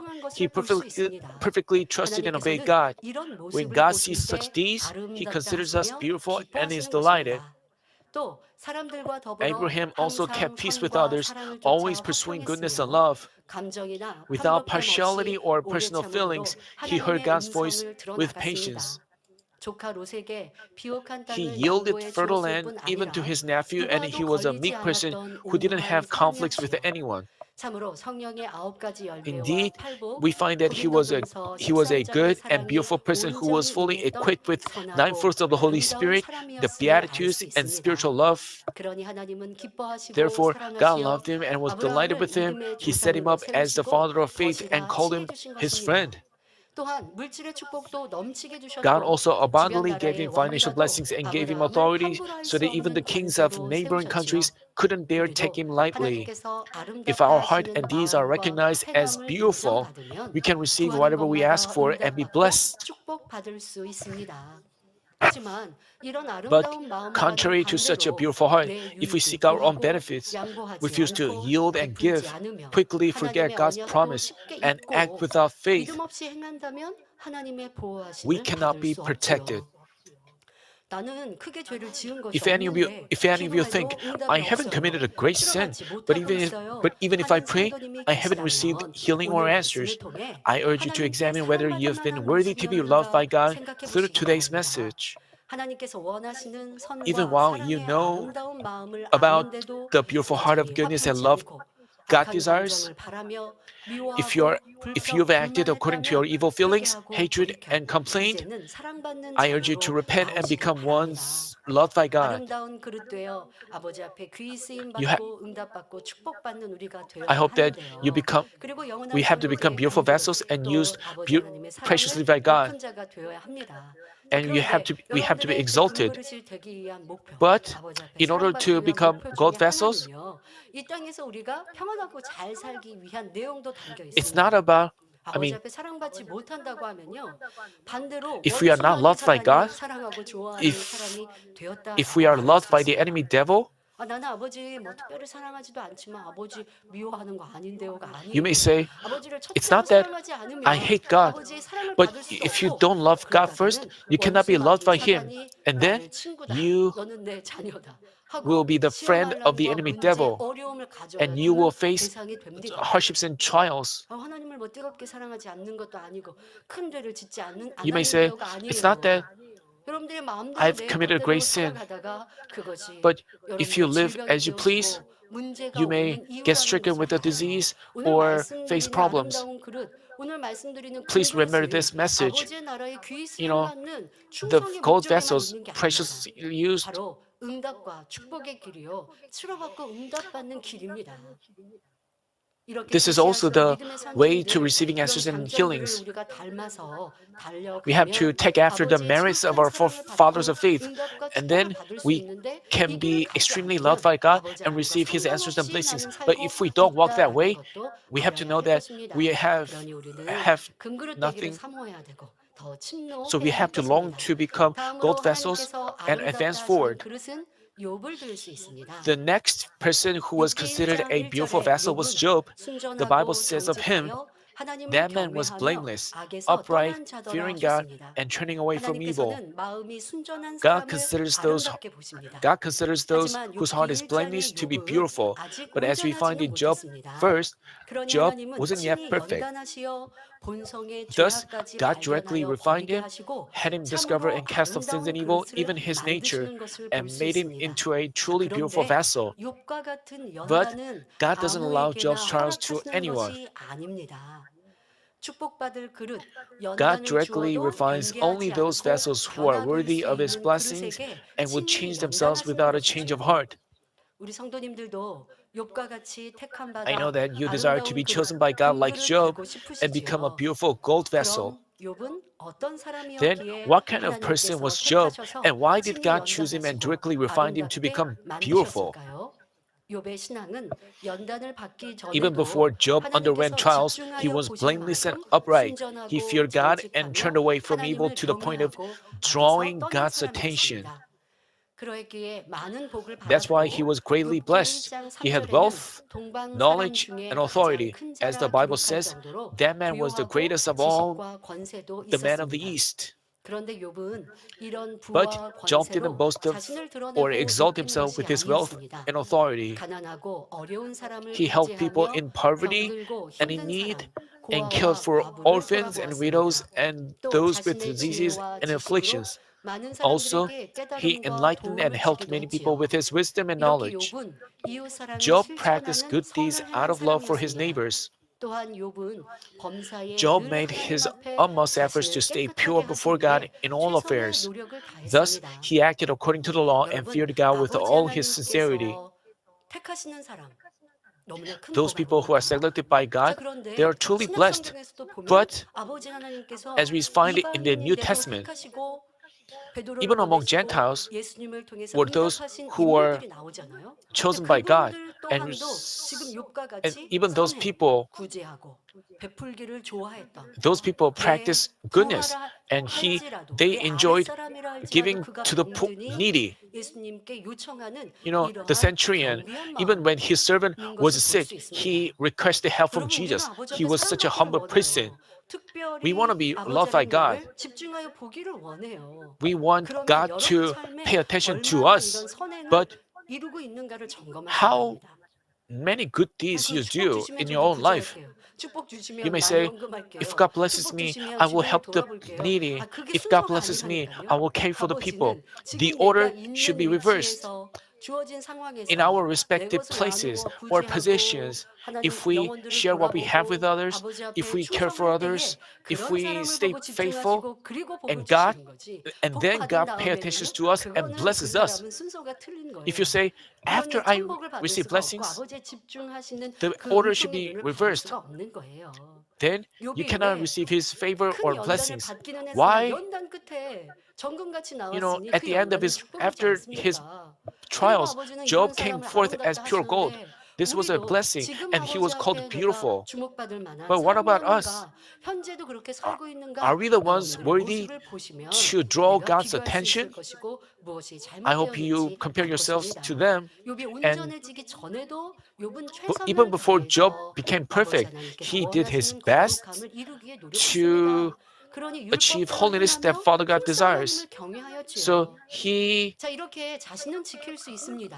순종한 He 것을 볼 수 perfectly, 있습니다. perfectly trusted and obeyed 하나님께서는 God. 이런 When 모습을 God 보실 sees 때 such deeds, He 아름답다 considers us 하시며 beautiful and is 기뻐하시는 delighted. 것입니다. 또 사람들과 더불어 Abraham also 항상 kept peace with 선과 others, 사랑을 always 쫓아 pursuing goodness and 화평했으며 love. 감정이나 Without 편법함 partiality 없이 or 오래 personal 참음으로 feelings, he heard 하나님의 God's voice 음성을 with 들어나갔습니다. patience. 조카 롯에게 비옥한 He 땅을 yielded 양보해 fertile 주었을 land 뿐 even to 아니라 his nephew, and 누구와도 he was a 걸리지 meek person 않았던 who didn't 온화한 have conflicts with 삶이었지요. anyone. 참으로 성령의 9가지 열매와 Indeed, 팔복 we find that 고린도전서 he was a 13장의 good and 사랑이 beautiful person who was 온전히 fully 임했던 equipped with nine 선하고 fruits of the Holy 아름다운 Spirit, the 사람이었음을 알 수 Beatitudes, and 있습니다. spiritual love. 그러니 하나님은 기뻐하시고 Therefore, God 사랑하시어 loved him and was delighted 아브라함을 with him. 믿음의 He set him 조상으로 up as the 세우시고 father of faith and 거시라 called 칭해 him 주신 his 것입니다. friend. 또한 물질의 축복도 넘치게 God 주셨고 also 주변 abundantly gave 나라의 him financial 왕이라도 blessings and gave him 아브라함을 authority 함부로 할 so 수 that even the 없는 kings of 권세로 neighboring 세우셨지요. countries couldn't dare take 우리도 him lightly. 하나님께서 If 아름답다 our heart 하시는 and deeds are 마음과 recognized as 행함을 beautiful, 인정받으면 we can receive 구하는 whatever we ask 것마다 for and be 응답받고 blessed. 축복받을 수 있습니다. 하지만 이런 But 아름다운 마음과는 contrary to such a 반대로 beautiful heart, 내 if we 유익을 seek our own 구하고 benefits, 양보하지 refuse to 않고 yield and 베풀지 give, 않으며 quickly forget 하나님의 God's 언약도 promise, 쉽게 and act 잊고 without faith, 믿음 없이 행한다면 하나님의 we 보호하심을 cannot 받을 be 수 protected. 없지요. 나는 크게 죄를 지은 것이 If any of you, 없는데 if any of you think, 기도해도 응답이 I haven't 없어요. committed a great sin, 치료받지 but 못하고 있어요. even if I 하는 pray, 성도님이 I haven't received 계시다면 healing or 오늘 answers, 말씀을 통해 I urge you to 하나님께 examine whether you have 사랑받을 been 만한 worthy to be loved 모습이었는가 by God 생각해 through 보시기 today's 바랍니다. message. 하나님께서 원하시는 Even 선과 while you 사랑의 know 아름다운 마음을 about 아는데도 the beautiful heart of 여전히 goodness and 화평치 love 않고 God 악한 desires, 감정을 바라며 if you're 미워하고 if you've acted according to your 불만했다면 evil feelings, 회개하고 hatred, 돌이켜 and complaint, 이제는 사랑받는 I urge you to 자녀로 repent and 나오시기 become 바랍니다. ones loved by God. 아름다운 그릇 되어 아버지 앞에 귀히 쓰임 You ha- 받고 응답받고 축복받는 우리가 I 되어야 hope that you 하는데요. become 그리고 영원한 we have to 삶을 become 위해 beautiful 간절히 vessels and 또 used 아버지 하나님의 preciously 사랑을 by God. 입은 자가 되어야 합니다. And 그런데 we have to be 여러분들의 그 exalted. 금그릇이 되기 위한 목표, But 아버지 앞에 in order 사랑받기 to 위한 become 목표 gold 중에 vessels, 하나는요. 이 땅에서 우리가 평안하고 잘 살기 위한 내용도 담겨 it's 있습니다. not about, I 아버지 mean, 앞에 사랑받지 못한다고 하면요. 반대로 if we are not 원수마귀 loved by 사단이 God, 사랑하고 좋아하는 if 사람이 되었다라고 if we are 말할 loved 수 by the 있습니다. enemy devil, 나는 아버지 뭐 특별히 사랑하지도 않지만 아버지 미워하는 거 아닌데요가 you may 아니에요. say, 아버지를 it's 첫째로 not that 사랑하지 않으면 I hate God, 아버지의 사랑을 but 받을 수 if you 없고 don't love God first, 그렇다면 you cannot be loved by 원수마귀 Him. 사단이 And then 나를 친구다. you 너는 내 자녀다. will 하고 be the friend of the 시험환란과 enemy 문제, devil, 어려움을 and you will 가져다주는 face 대상이 됩니다. hardships and trials. 하나님을 뭐 뜨겁게 사랑하지 않는 것도 아니고 큰 죄를 짓지 You may say, 않았는데요가 it's not that 아니에요. 여러분들의 마음대로 I've 내 committed a 멋대로 great sin, 살아가다가 그것이 but if you 여러분의 live 질병이 as you please, 되어지고 문제가 you may 오는 get 이유라는 stricken 것을 with a 알아요. disease 오늘 or face 말씀드리는 problems. 아름다운 그릇, 오늘 말씀드리는 Please remember 금그릇은 this message. 아버지의 나라의 귀히 You 쓰임 know, 받는 the 충성의 gold 목적에만 vessels, 있는 게 아닙니다. preciously used, 바로 응답과 축복의 길이요, 치료받고 응답받는 길입니다. 이렇게 this is also the 믿음의 way to 산증들, receiving answers 그런 and 장점들을 healings. 우리가 닮아서 We have to 달려가면 take after the 아버지의 merits of 참된 our 사랑을 fathers 받고 of faith, 응답과 and 축복을 then 받을 수 we 있는데 이 can 길을 be 가지 extremely loved 않으면 by God 아버지 and 앞에서 receive His answers and 성령 없이 blessings. 나는 But 살고 if we don't walk that 있다라는 way, 것도 we have to 알아야 know 할 that 것입니다. we have 그러니 우리는 금그릇 되기를 nothing. 사모해야 되고 더 So we 침노해야 할 have to long 것입니다. to become 다음으로 gold vessels 하나님께서 and 아름답다 advance 하시는 forward. 그릇은 욥을 들 수 있습니다. The next person who was 욥기 considered 1장 a beautiful 1절에 vessel was 욥은 Job. The Bible 순전하고 says of him, 정직하여 하나님을 that man was 경외하며 blameless, 악에서 upright, 떠난 자더라 fearing God, 하셨습니다. and turning away from evil. 하나님께서는 마음이 순전한 God 사람을 considers 아름답게 보십니다. those 하지만 whose 욥기 heart is 1장의 blameless to be 욥은 beautiful. 아직 But as we find 온전하지는 in Job, 못했습니다. first, 그러니 Job 하나님은 wasn't yet 친히 perfect. 연단하시어 본성의 Thus, 죄악까지 God directly 발견하여 refined 버리게 him, 하시고 had him discover 참으로 and cast off sins and 아름다운 evil, 그릇을 even his nature, 만드시는 것을 볼 and 수 made him 있습니다. into a 자, truly beautiful 그런데 vessel. 욥과 같은 But 연단은 God doesn't allow 아무에게나 Job's trials to 허락하시는 anyone. 것이 아닙니다. 축복받을 그릇, God 연단을 directly 주어도 refines only 연계하지 those 않고 vessels who are 변화될 worthy 수 of His 있는 blessings 그릇에게 and would 친히 change themselves 연단하시는 without a change of 것이지요. heart. 우리 성도님들도 욥과 같이 택함 I know 받아 that you desire to 아름다운 be 그릇, chosen by God like 금그릇 Job 되고 and become a 싶으시지요. beautiful gold vessel. 그럼 욥은 어떤 Then, 사람이었기에 what kind of person 하나님께서 was Job, 택하셔서 and why did 친히 God choose him and 연단하시고 directly refine him to 아름답게 become beautiful? 만드셨을까요? 욥의 신앙은 연단을 받기 Even 전에도 before Job underwent 하나님께서 trials, he 집중하여 was 보실 blameless and 만큼 upright. He 순전하고 feared God and turned 정직하며 away from evil 하나님을 to the point of 경외하고 drawing 악에서 떠난 God's attention. 사람이었습니다. 그러했기에 많은 복을 That's why he 받았고 was greatly 욥기 blessed. 1장 He had 3절에는 wealth, 동방 사람 knowledge, 중에 and 가장 authority. 큰 As the 자라 Bible 기록할 says, 정도로 that man was the 부유하고 greatest of all 지식과 권세도 the men of the 있었습니다. East. 그런데 욥은 이런 But 부와 Job didn't 권세로 boast of 자신을 or 드러내고 exalt 높이는 himself 것이 with his wealth 아니었습니다. and authority. 가난하고 어려운 사람을 He helped people 구제하며 in poverty 병들고 and in 힘든 need 사람, and cared 고아와 for 과부를 orphans and widows 돌아보았습니다. and 또 those with 자신의 diseases 지혜와 and 지식으로 afflictions. 많은 Also, 사람들에게 he 깨달음과 enlightened and 도움을 helped 주기도 many people 했지요. with his wisdom and 이렇게 knowledge. 욥은 이웃 사랑을 Job practiced 실천하는 good deeds 선을 out 행한 of love for his 사람이었습니다. neighbors. 또한 욥은 범사에 Job 늘 made 하나님 his 앞에 utmost efforts to 자신을 stay 깨끗하게 pure 하기 before God 위해 in all 최선의 affairs. 노력을 Thus, 다했습니다. he acted according to the law and 여러분, feared God with 아버지 all his sincerity. 하나님께서 택하시는 사람 너무나 큰 Those people who are 복입니다. selected by 자, God, they 그런데 are truly 신약 blessed. 성경에서도 보면 But 아버지 하나님께서 as we find it in the New 이방인인데도 Testament, 택하시고 베드로를 even among 보내시고 Gentiles, 예수님을 통해서 were those 응답하신 who were 인물들이 나오잖아요. 근데 chosen by God, 그분들 and, 또한도 지금 욥과 and 같이 even those 선행, people, 구제하고 베풀기를 좋아했던 those people 내 practice goodness, 부하라 and 할지라도 they 내 enjoyed 아랫사람이라 할지라도 giving 그가 to the 병드니 needy. 예수님께 요청하는 You know, the 이러한 centurion, 겸비한 even when his servant 마음인 was 것을 볼 sick, 수 있습니다. he requested help from 여러분, 우리는 Jesus. 아버지 He 앞에 was such a 사랑받기를 humble person. 원해요. We want to 특별히 be 아버지 loved by God. 하나님을 집중하여 보기를 원해요. We want 그러면 God 여러분 to 삶에 pay attention to 얼마나 us. 이런 선행을 But 이루고 있는가를 점검하셔야 how 됩니다. many good deeds 그럼 you 축복 do 주시면 in 저도 your own life? 구제할게요. 축복 You 주시면 may 많이 say, 헌금할게요. if God blesses 축복 me, 주시면 I will 주변을 help the 돌아볼게요. needy. 그게 If God 순서가 blesses me, I 아니라니까요. will care for the people. 아버지는 The 지금 내가 order 있는 should be reversed. 위치에서 주어진 상황에서 In our 내 respective 것을 places 나누어 or 구제하고 positions, 하나님 if we 영혼들을 share what we have with 돌아보고 others, 아버지 if 앞에 we care for 충성할 때에 others, if 그런 we 사람을 stay 보고 faithful, 집중하시고 그리고 복을 and God, 주시는 거지. and 복 then 받은 God pay 다음에는요. attention to us and 그거는 그 blesses us. 사람은 순서가 틀린 If you 거예요. say, after 그러니 I 천복을 받을 receive 수가 없고 blessings, 아버지에 집중하시는 the 그 order should 은총의 be 눈을 받을 reversed. 수가 없는 거예요. Then you 욥이 cannot 왜 receive His favor 큰 or 연단을 blessings. 받기는 했으나 Why? 연단 끝에 정금같이 You know, 나왔으니 at 그 the end of 연단은 his, 축복이지 after his 않습니까? 그리고 trials, 아버지는 이런 Job came 사람을 forth as 아름답다 pure gold. 하시는데 This was a 우리도 blessing, 지금 and he 아버지 was called 앞에 내가 beautiful. 주목받을 만한 But what about us? 사람이었는가? 현재도 그렇게 Are, 살고 있는가? are we the ones 여러분들의 worthy 모습을 보시면 to draw 우리가 God's 비교할 수 있을 attention? 것이고 무엇이 I hope you 잘못되었는지 compare 알 yourselves 것입니다. to them. 욥이 And 온전해지기 전에도 욥은 even 최선을 before Job 다해서 became 아버지 perfect, 하나님께서 he did his 원하시는 best 거룩함을 이루기에 to 노력했습니다. 그러니 achieve 율법대로 holiness that 행하며 Father God 힘써 하나님을 desires. So 경외하였지요. 자, 이렇게 자신은 지킬 수 있습니다.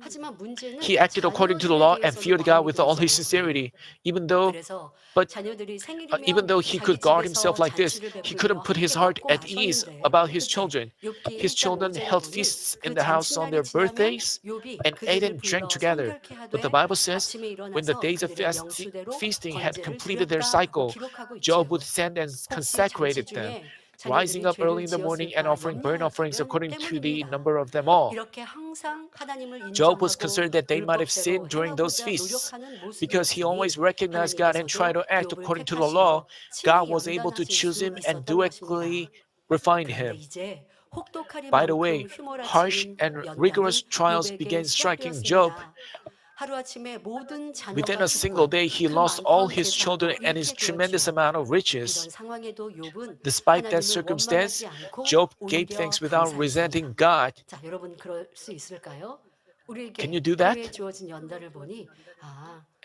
하지만 문제는 he acted according to the 자녀들에 law and 대해서는 feared God 마음이 with all 그러지 his 않았어요. sincerity. Even though, 그래서 but 자녀들이 even 생일이면 though he 자기 could guard 집에서 himself like this, 잔치를 he 베풀며 couldn't put his 함께 heart 먹고 at ease 마셨는데 about his 끝에 children. 욥기 His 1장 children 5절에 held 보니 feasts 그 in the house on 잔치날이 their 지나면 birthdays, 욥이 and ate 그들을 and drank 불러 together. 성결케 But the 하되 Bible says, 아침에 when the 일어나서 days of 그들의 명수대로 feasting had 번제를 completed their 드렸다라고 cycle, 기록하고 Job 있지요. would send and 혹시 잔치 consecrated them, 중에 rising 자녀들이 up early 죄를 in the morning and 지었을까 offering burnt offerings 염려하였다면 according to the 때문입니다. number of them all. 이렇게 항상 하나님을 Job was 인정하고 concerned that they might have 율법대로 sinned during those 행하고자 feasts. 노력하는 Because he always 모습이었으니 recognized God and tried 하나님께서도 to act 욥을 according to the law, 택하시고 God 친히 was able to 연단하실 choose 수 him and 있었던 것입니다. directly refine 그런데 him. 이제 By 혹독하리만큼 the way, harsh 휘몰아치는 and 연단이 rigorous trials 욥에게 began striking Job. 시작되었습니다. 하루아침에 모든 Within 자녀가 a single 죽고 day, he 그 lost all 많던 his 재산도 children and his 잃게 tremendous 되었지요. amount of 이런 riches. 상황에도 욥은 Despite that 하나님을 circumstance, 원망하지 않고 Job gave 오히려 thanks without 감사했습니다. resenting God. 자, 여러분 그럴 수 있을까요? Can 우리에게 you do that? 하루에 주어진 연단을 보니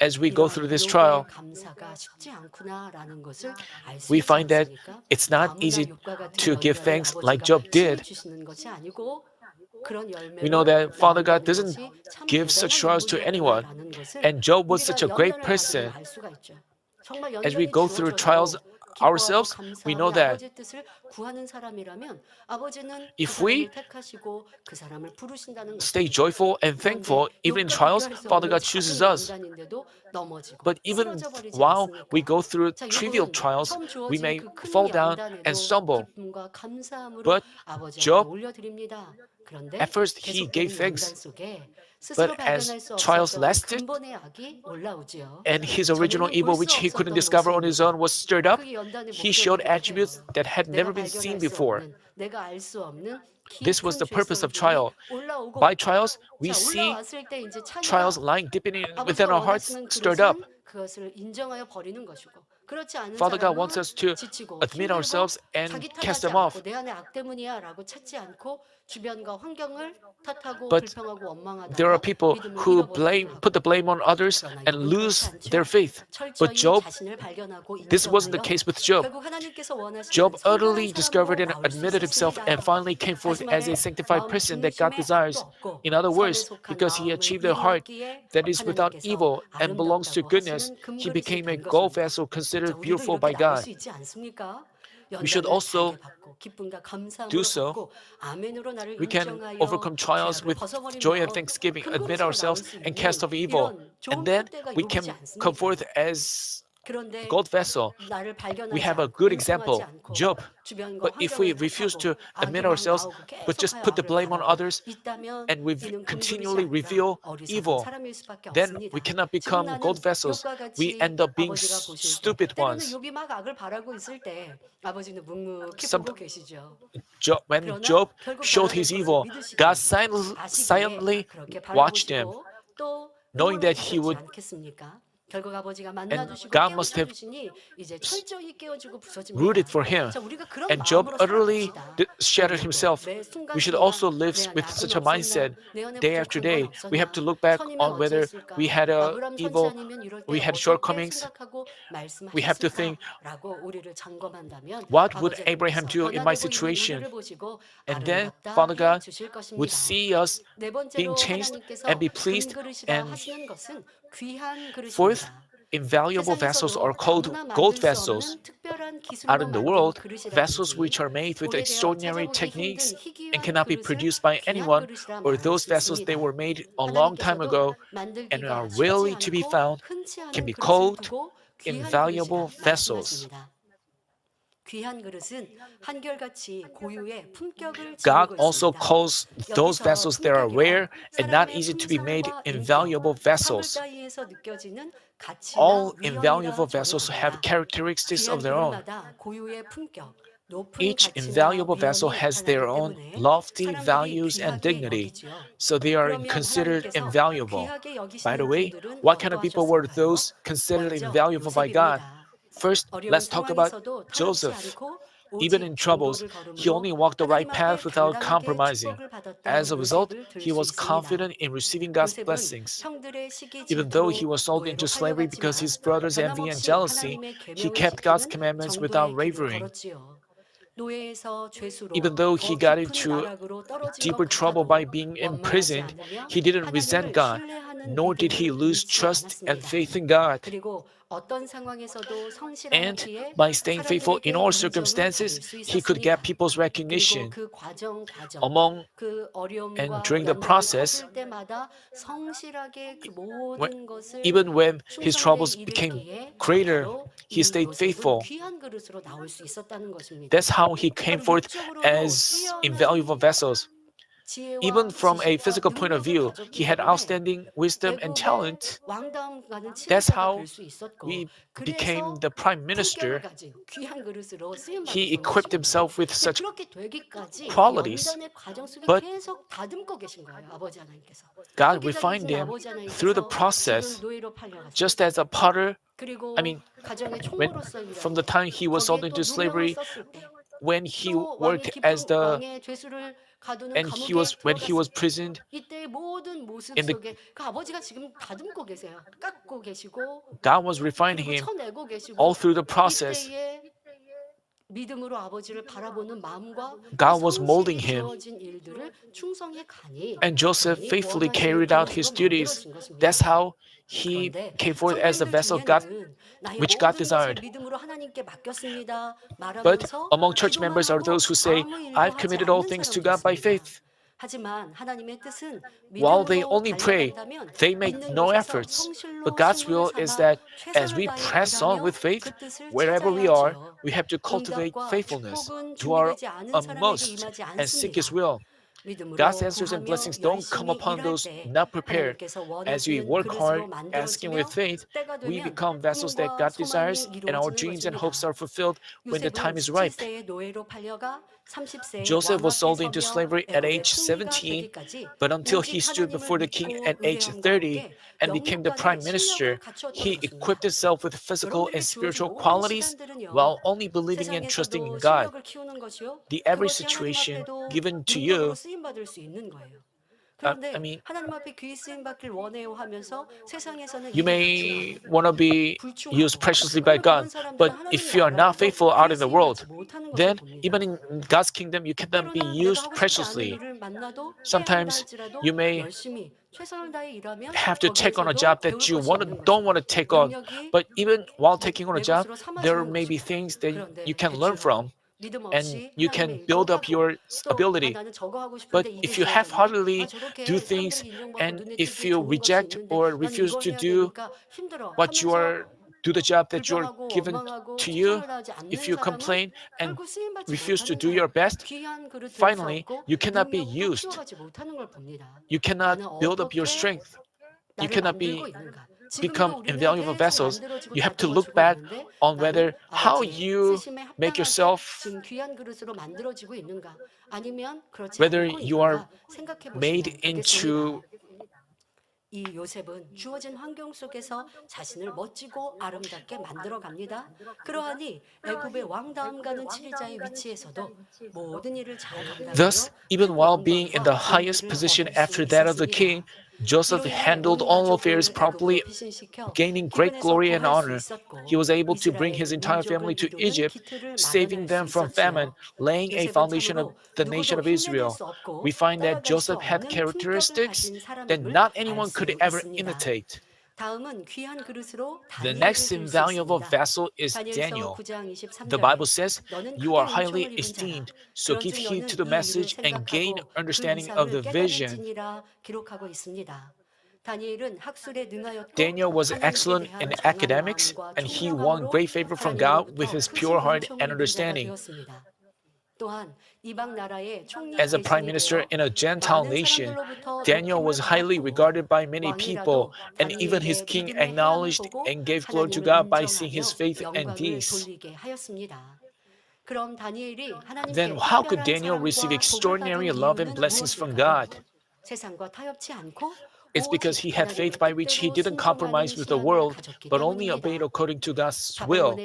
As we go 이러한 through this 욥의 trial, 감사가 쉽지 않구나라는 것을 알 수 we 있지 find that 않습니까? it's not 아무나 easy 욥과 같은 to give 연단을 thanks like 아버지가 Job 심히 did. 주시는 것이 아니고 그런 We know 열매로 that Father God 나온다는 doesn't 것이 참 give such 대단한 trials to anyone. 인물이었구나라는 것을 And Job was such 우리가 a great 연단을 person. 받으면 알 수가 있죠. 정말 As we 연단이 go through 주어져도 trials 기뻐하고 ourselves, we know 감사하며 that 아버지의 뜻을 구하는 사람이라면 아버지는 그 if we 사람을 택하시고 그 사람을 부르신다는 stay 것입니다. joyful and thankful, even in trials, Father God chooses us. 연단인데도 넘어지고 But even 쓰러져 버리지 while we 않습니까? go through 자, trivial 욥은 trials, 처음 we 주어진 may 그 큰 fall down and 연단에도 stumble. 기쁨과 감사함으로 But 아버지 앞에 Job, 올려드립니다. 그런데 at first he 계속되는 gave 연단 thanks, 속에 스스로 but as 발견할 수 trials 없었던 lasted, 근본의 악이 올라오지요. and his original 전에는 evil, 볼 수 which he couldn't 없었던 discover on his own, 모습입니다. was stirred up. 그게 연단의 He showed 목적이기도 attributes 해요. that had 내가 never been 발견할 seen 수 before. 없는, 내가 알 수 없는 This was the purpose of trial. 올라오고 By trials, we 자, see 올라왔을 때 이제 trials 찬이가 lying deep within 아버지가 our hearts 원하시는 stirred up. 그릇은 그것을 인정하여 버리는 것이고 그렇지 않은 Father God 사람은 wants us to 지치고 admit 힘들고 ourselves and 자기 cast 탓하지 them off. 않고 내 안에 악때문이야라고 찾지 않고 주변과 환경을 탓하고 But 불평하고 there are 원망하다가 people 믿음을 who 잃어버리기도 put the 하고 blame on others 그러나 and 욥은 lose 그렇지 않죠. their faith. But 철저히 Job, 자신을 발견하고 this wasn't the 인정하여 case with Job. 결국 하나님께서 원하시는 Job 선결한 utterly discovered 사람으로 and 나올 수 admitted himself and 있었습니다. finally came forth 다시 as a 말해 sanctified 마음 person that God 중심에 악도 desires. 없고 In other 선에 words, 속한 because he 마음을 achieved a heart 이루었기에 that is without 하나님께서 evil and belongs to 아름답다고 goodness, 하시는 he 금그릇이 became a 된 gold 것입니다. vessel 자, considered 우리도 beautiful 이렇게 by 나올 God. 수 있지 않습니까? We should 연단을 also 달게 받고 기쁨과 do 감사함으로 so. 받고 아멘으로 나를 We can 인정하여 overcome trials 죄악을 with joy and 벗어버리면 thanksgiving, admit 금그릇으로 나올 ourselves, 수 and 있는 cast off evil. 이런 And 좋은 then 표대가 we 욥이지 can come forth 않습니까? as 그런데 gold vessel. 나를 We 발견하지 have a 않고 good 인정하지 example, 않고 Job. 주변과 But if we 환경을 refuse 탓하고 to admit 악에만 ourselves, 나오고 but just 계속하여 put the 악을 blame on 바라고 others, 있다면 and we 이는 금그릇이 continually 아니라 reveal 어리석은 evil, 사람일 수밖에 then we 없습니다. cannot 지금 become 나는 gold vessels. 욥과 We 같이 end up being 아버지가 보실 때 stupid 때로는 ones. 욥이 막 악을 바라고 있을 때 아버지는 묵묵히 Some, 보고 계시죠. when 그러나 Job 결국 showed 변화될 his 것을 evil, 믿으시고 God 아시기에 silently 그렇게 watched him, 바라보시고 또 knowing 응원해 that he 주셨지 would, 않겠습니까? 결국 아버지가 and 만나주시고 God must 깨우쳐 have 주시니 이제 철저히 깨어지고 rooted 부서집니다. for him. 자, 우리가 그런 And Job 마음으로 utterly 살아갑시다. shattered 오늘도 himself. 매 We should 순간순간 also live 내 안에 with 악은 such a 없었나? mindset. 내 안에 Day after 부족한 건 day, we have 없었나? to look back 선이면 on whether we 어찌했을까? had a 아브람 선지 evil, 아니면 이럴 때 we had 어떻게 shortcomings. 생각하고 We have to think, 말씀하셨을까라고 우리를 점검한다면 what would 아버지 Abraham 하나님께서 do in my 변화되고 있는 situation? 우리를 보시고 And then 아름답다 Father 해 God 주실 would 것입니다. see us 네 being 번째로 changed 하나님께서 and be pleased. 금그릇이라 And 하시는 것은 귀한 fourth, 그릇입니다. invaluable vessels are 세상에서도 called 아무나 gold 만들 수 vessels. 없는 특별한 Out 기술로 in the 만든 world, vessels 그릇이라든지 which are made with 오래되어 extraordinary 찾아보기 techniques 힘든 and 희귀한 cannot be 그릇을 produced by 귀한 anyone, 그릇이라 or 말할 those 수 vessels they 있습니다. were made a long time 하나님께서도 ago and 만들기가 are 쉽지 rarely to be 않고 found, 흔치 can 않은 be 그릇을 called 두고 귀한 invaluable 그릇이라 vessels. 말씀하십니다. 귀한 그릇은 한결같이 고유의 품격을 God 지니고 also 있습니다. calls those 여기서 vessels that are rare 품격이란 and not 사람의 easy to be made 품성과 인격, invaluable 삶을 vessels. 따위에서 느껴지는 가치나 All 위엄이라 invaluable vessels have 정의합니다. characteristics of 귀한 their own. 그릇마다 고유의 품격, 높은 Each 가치나 invaluable vessel 위엄이 has their 나타나기 own 때문에 lofty 사람들이 values and 귀하게 dignity, 여기지요. so they are 그러면 considered 하나님께서 invaluable. 귀하게 By the 여기시는 way, 분들은 what kind of people were 어떠하셨을까요? those considered 먼저 invaluable by God? 요셉입니다. First, 어려운 let's talk about 상황에서도 타락지 Joseph. 않고 Even 오직 in troubles, 정도를 he 걸음으로 only walked the right 하나님 앞에 path without 당당하게 compromising. 축복을 받았던 As a result, 요셉을 들 he 수 was 있습니다. confident in receiving God's 요셉은 blessings. 형들의 시기 Even though he 질투로 was sold 노예로 into slavery because 팔려갔지만 his brothers' envy and 변함없이 jealousy, 하나님의 he 계명을 kept God's 지키는 commandments without 정도의 길을 wavering. 걸었지요. 노예에서 죄수로 Even though he 더 got 깊은 into 나락으로 떨어진 것 deeper trouble by 같아도 being 원망하지 imprisoned, 않으며 he didn't resent 하나님을 God, 신뢰하는 nor did he 믿음을 lose 잃지 trust and 않았습니다. faith in God. 그리고 어떤 상황에서도 And 성실하기에 by staying faithful in 사람들에게 all 인정을 circumstances, 받을 수 he could get 있었습니다. people's 그리고 recognition. 그 과정 Among 그 and 어려움과 during the 연단이 process, 터질 때마다 성실하게 그 when, 모든 것을 even when his 충성에 troubles became 이르기에 greater, 바로 he 이 stayed 요셉은 faithful. 귀한 그릇으로 나올 수 있었다는 것입니다. That's how he came 바로 forth 육적으로도 as 뛰어난 invaluable vessels. Even 지혜와 from a 지식과 physical point of 능력을 view, 가졌기 he had 때문에 outstanding wisdom and 애굽의 talent. 왕다움 가는 That's 지도자가 how 될 수 있었고 we 그래서 became the prime 품격을 minister. 가진 귀한 그릇으로 쓰임 받은 He equipped 것입니다. himself with 근데 such 그렇게 되기까지 qualities, 연단의 과정 속에 but 계속 다듬고 계신 거예요, 아버지 하나님께서. God 획기적이신 refined him 아버지 through the 하나님께서 process, 지금 노예로 팔려갔어요. just as a potter. 그리고 I mean, 가정의 when 총무로서 from the 일할 때 time he was sold 거기에 into 또 누명을 slavery, 썼을 때 when he 또 왕의 worked as 깊은 the 왕의 죄수를 가두는 and 감옥에 when he was 들어갔을 때 prisoned 이때의 모든 모습 in the 속에 그 아버지가 지금 다듬고 계세요. 깎고 계시고 God was refining 그리고 him 쳐내고 계시고 all through the process. 이때에 믿음으로 아버지를 바라보는 마음과 God 그 was molding 성실히 him. 주어진 일들을 충성히 가니 And Joseph 하나님이 faithfully 원하시는 carried out his 그릇으로 duties. 만들어진 것입니다. That's how he 그런데 came forth as the 성도님들 vessel God, 중에는 나의 which God 모든 것을 desired. 믿음으로 하나님께 맡겼습니다 But 말하면서 among church 기도만 members are 하고 those who say, 아무 일도 I've 하지 committed all 않는 things to 사람도 God by 있습니다. faith. 하지만 하나님의 뜻은 While they 믿음으로 only pray, 달려간다면 they make 믿는 no 곳에서 efforts. 성실로 But God's 승부를 will is 삼아 that as 최선을 we 다해 press on 일하며 with faith, 그 뜻을 wherever we are, 찾아야지요. we have to cultivate 응답과 faithfulness, 축복은 do our 준비되지 않은 사람에게 utmost 임하지 and seek His 않습니다. will. God's answers and blessings don't come upon those not prepared. As we work hard, asking with faith, we become vessels that God desires, and our dreams and hopes are fulfilled when the time is ripe. Joseph was sold into slavery at age 17, but until he stood before the king at age 30 and became the prime minister, he equipped himself with physical and spiritual qualities while only believing and trusting in God. The average situation given to you, I mean, you may want to be used preciously by God, but if you are not faithful out in the world, then even in God's kingdom, you cannot be used preciously. Sometimes you may have to take on a job that you don't want to take on, but even while taking on a job, there may be things that you can learn from, and you can build up your ability. But if you half-heartedly do things, and if you reject or refuse to do the job that you're given to you, if you complain and refuse to do your best, finally you cannot be used. You cannot build up your strength. You cannot become invaluable vessels. You have to look back on how you make yourself, whether you are made into. 이 요셉은 주어진 환경 속에서 자신을 멋지고 아름답게 만들어 갑니다. 그러하니 애굽의 왕 다음 가는 지휘자의 위치에서도 모든 일을 잘 감당하며 Thus, even while being in the highest position after that of the king, Joseph handled all affairs properly, gaining great glory and honor. He was able to bring his entire family to Egypt, saving them from famine, laying a foundation of the nation of Israel. We find that Joseph had characteristics that not anyone could ever imitate. The next invaluable vessel is Daniel. The Bible says, "You are highly esteemed, so give heed to the message and gain understanding of the vision." Daniel was excellent in academics, and he won great favor from God with his pure heart and understanding. As a prime minister in a Gentile nation, Daniel was highly regarded by many people, and even his king acknowledged and gave glory to God by seeing his faith and deeds. Then how could Daniel receive extraordinary love and blessings from God? It's because he had faith by which he didn't compromise with the world, but only obeyed according to God's will.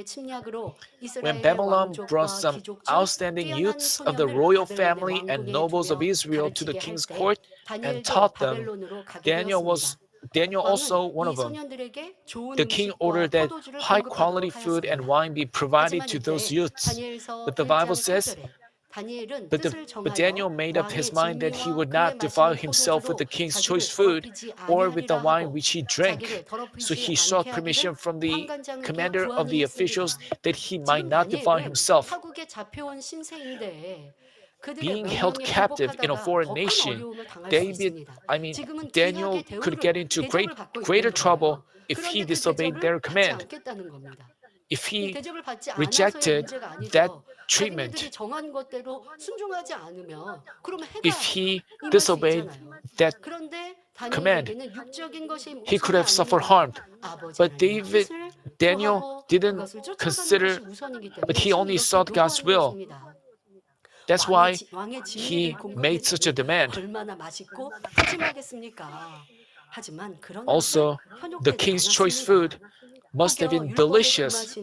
When Babylon brought some outstanding youths of the royal family and nobles of Israel to the king's court and taught them, Daniel also one of them. The king ordered that high-quality food and wine be provided to those youths. But the Bible says, But Daniel made up his mind that he would not defile himself with the king's choice food or with the wine which he drank. So he sought permission from the commander of the officials that he might not defile himself. Being held captive in a foreign nation, Daniel could get into greater trouble if he disobeyed their command. If he rejected that treatment, if he disobeyed that command, he could have suffered harm. But Daniel didn't consider, but he only sought God's will. That's why he made such a demand. Also, the king's choice food must have been delicious,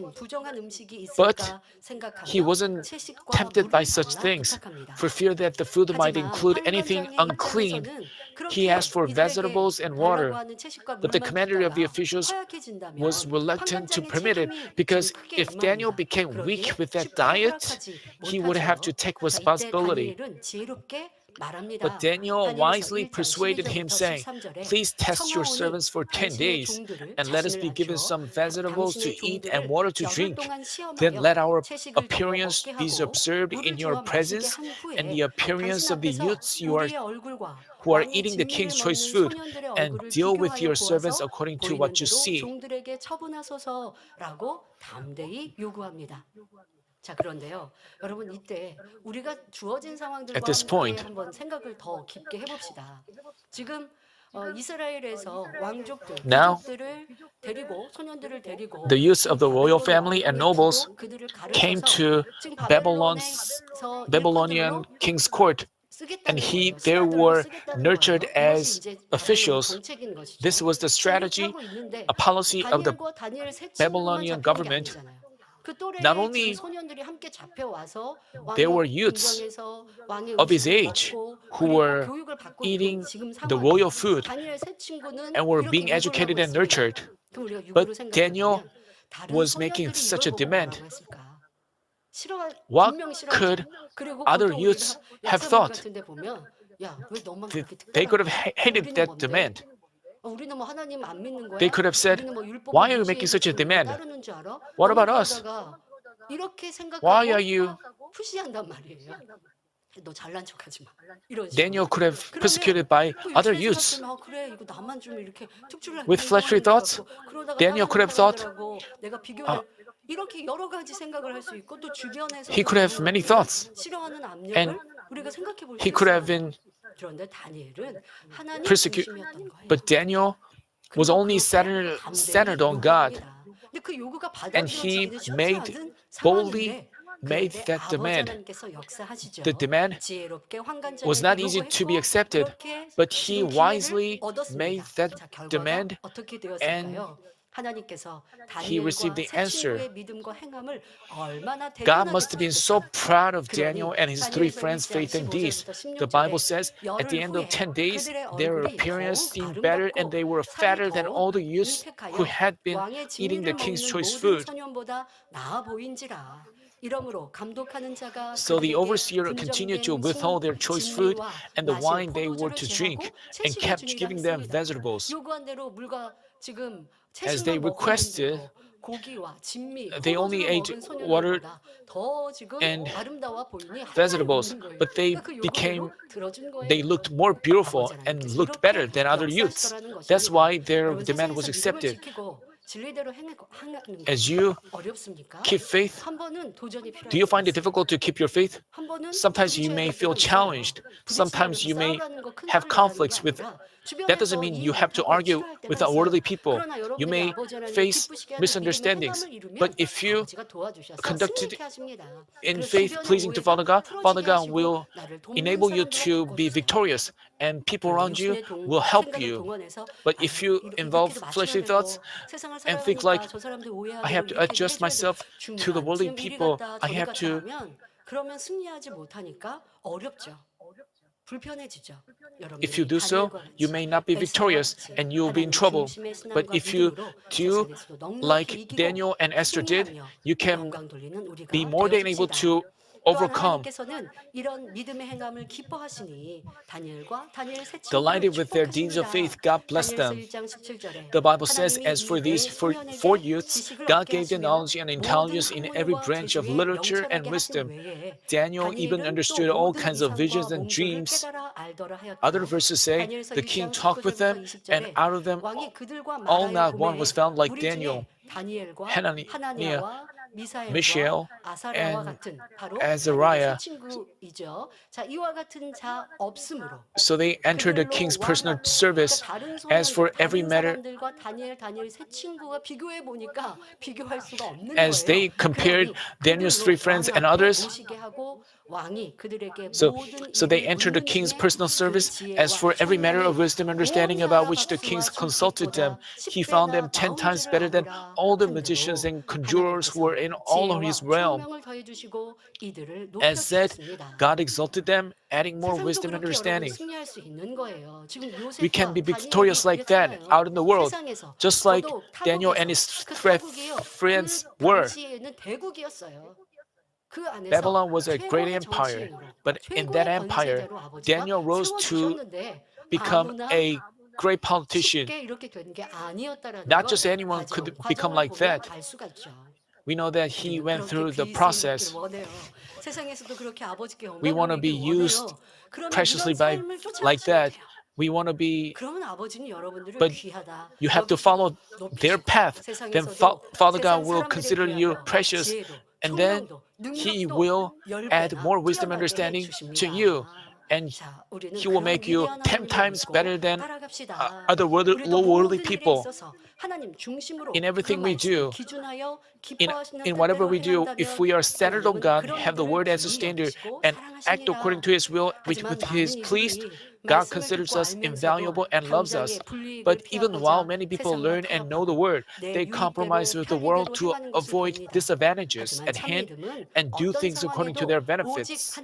but he wasn't tempted by such things. For fear that the food might include anything unclean, he asked for vegetables and water. But the commander of the officials was reluctant to permit it, because if Daniel became weak with that diet, he would have to take responsibility. But Daniel wisely persuaded him, saying, "Please test your servants for 10 days, and let us be given some vegetables to eat and water to drink. Then let our appearance be observed in your presence, and the appearance of the youths who are eating the king's choice food, and deal with your servants according to what you see." 자, 그런데요. 여러분 이때 우리가 주어진 상황들과 At this 함께 point, 한번 생각을 더 깊게 해봅시다. 지금 이스라엘에서 왕족들, Now, 귀족들을 데리고 소년들을 데리고 the youth of the royal 바벨론 family and 왕궁에 nobles 두고 그들을 came 가르쳐서 to 지금 Babylonian Babylonian king's court, and they were nurtured as officials. This was the strategy, a policy of the Babylonian government. Not only there were youths of his age who were eating the royal food and were being educated and nurtured, but Daniel was making such a demand. What could other youths have thought? They could have hated that demand. They could have said, "Why are you making such a demand? What about us? Why are you?" Daniel could have persecuted by other youths. With fleshly thoughts, Daniel could have thought, he could have many thoughts, and he could have been persecuted. But Daniel was only centered on God, and he boldly made that demand. The demand was not easy to be accepted, but he wisely made that demand, and he received the answer. God must have been so proud of Daniel and his 3 friends' faith and deeds. The Bible says, at the end of 10 days, their appearance seemed better and they were fatter than all the youths who had been eating the king's choice food. So the overseer continued to withhold their choice food and the wine they were to drink, and kept giving them vegetables. As they requested, they only ate water and vegetables, but they looked more beautiful and looked better than other youths. That's why their demand was accepted. As you keep faith, do you find it difficult to keep your faith? Sometimes you may feel challenged. Sometimes you may have conflicts with. That doesn't mean you have to argue with unworthy people. You may face misunderstandings. But if you conduct it in faith pleasing to Father God will enable you to be victorious, and people around you will help you. But if you involve fleshly thoughts and think like, I have to adjust myself to the worldly people, I have to. If you do so, you may not be victorious and you will be in trouble. But if you do like Daniel and Esther did, you can be more than able to overcome. Delighted with their deeds of faith, God blessed them. The Bible says, as for these 4 youths, God gave them knowledge and intelligence in every branch of literature and wisdom. Daniel even understood all kinds of visions and dreams. Other verses say, the king talked with them, and out of them all not one was found like Daniel, Hananiah, Mishael, and Azariah. So they entered the king's personal service. As for every matter, as they compared Daniel's 3 friends and others, so they entered the king's personal service. As for every matter of wisdom and understanding about which the king consulted them, he found them 10 times better than all the magicians and conjurers who were in all of his realm. As said, God exalted them, adding more wisdom and understanding. We can be victorious like that out in the world, just like Daniel and his 3 friends were. Babylon was a great empire, but in that empire, Daniel rose to become a great politician. Not just anyone could become like that. We know that he went through the process. We want to be used preciously like that. We want to be, but you have to follow their path. Then Father God will consider you precious And then He will add more wisdom and understanding to you, and He will make you 10 times better than other worldly people. In everything we do, in whatever we do, if we are centered on God, have the Word as a standard, and act according to His will, with He is pleased, God considers us invaluable and loves us. But even while many people learn and know the Word, they compromise with the world to avoid disadvantages at hand and do things according to their benefits.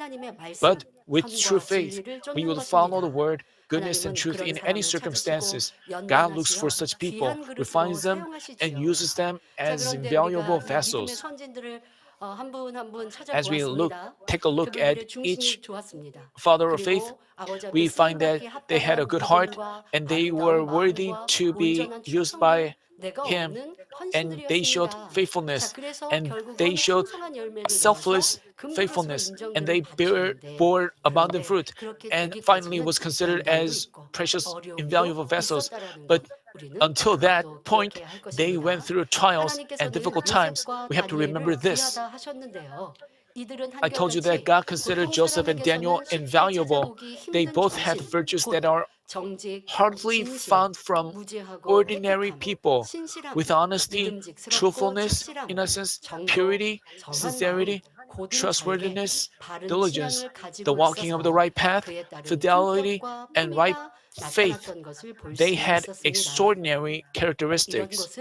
But with true faith, we will follow the Word, goodness, and truth in any circumstances. God looks for such people, refines them, and uses them as invaluable vessels. As we take a look at each father of faith, we find that they had a good heart and they were worthy to be used by Him, and they showed faithfulness, and they showed selfless faithfulness, and they bore abundant fruit, and finally was considered as precious, invaluable vessels. But until that point, they went through trials and difficult times. We have to remember this. I told you that God considered Joseph and Daniel invaluable. They both had virtues that are hardly found from ordinary people, with honesty, truthfulness, innocence, purity, sincerity, trustworthiness, diligence, the walking of the right path, fidelity, and right faith. They had extraordinary characteristics.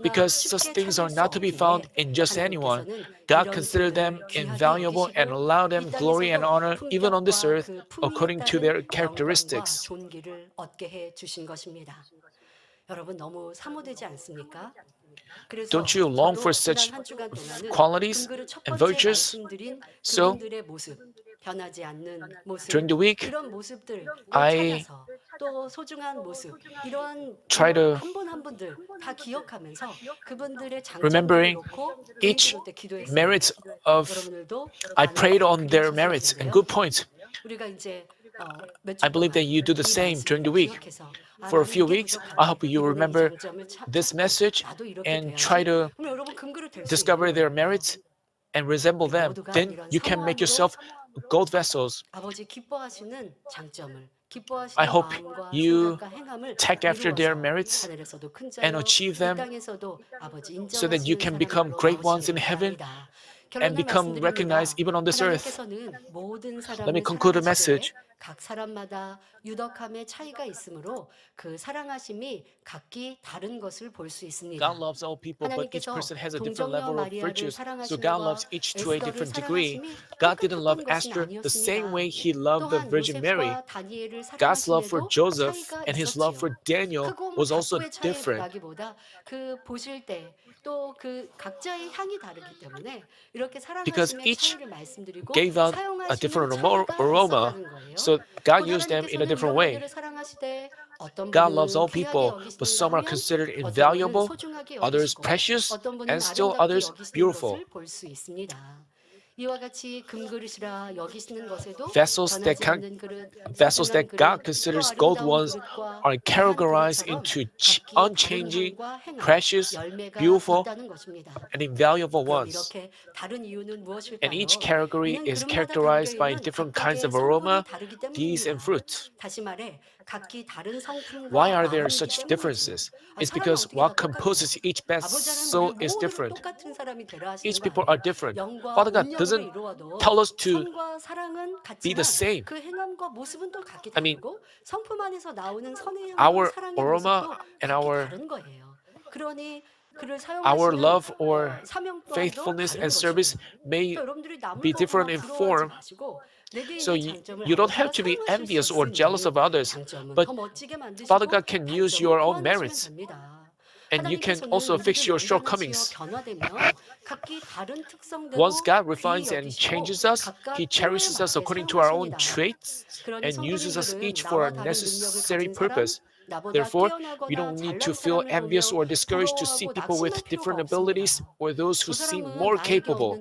Because such things are not to be found in just anyone, God considered them invaluable and allowed them glory and honor even on this earth according to their characteristics. Don't you long for such qualities and virtues? So, during the week, I try to remembering each merits of, I prayed on their merits and good points. I believe that you do the same during the week. For a few weeks, I hope you remember this message and try to discover their merits and resemble them. Then you can make yourself gold vessels. I hope you take after their merits and achieve them so that you can become great ones in heaven and become recognized even on this earth. Let me conclude the message. 각 사람마다 유덕함의 차이가 있으므로 그 사랑하심이 각기 다른 것을 볼 수 있습니다. God loves all people, but each person has a different level of virtues. So God loves each to a different degree. God didn't love Esther the same way He loved the Virgin Mary. God's love for Joseph and His love for Daniel was also different. Because each gave out a different aroma, so God used them in a different way. God loves all people, but some are considered invaluable, others precious, and still others beautiful. Vessels that God considers gold ones are categorized into unchanging, precious, beautiful, and invaluable ones. And each category is characterized by different kinds of aroma, deeds, and fruit. Why are there such differences? It's because what composes each vessel is different. Each people are different. Father God doesn't tell us to be the same. I mean, our aroma and our love or faithfulness and service may be different in form. So you don't have to be envious or jealous of others, but Father God can use your own merits, and you can also fix your shortcomings. Once God refines and changes us, He cherishes us according to our own traits and uses us each for a necessary purpose. Therefore, we don't need to feel envious or discouraged to see people with different abilities or those who seem more capable.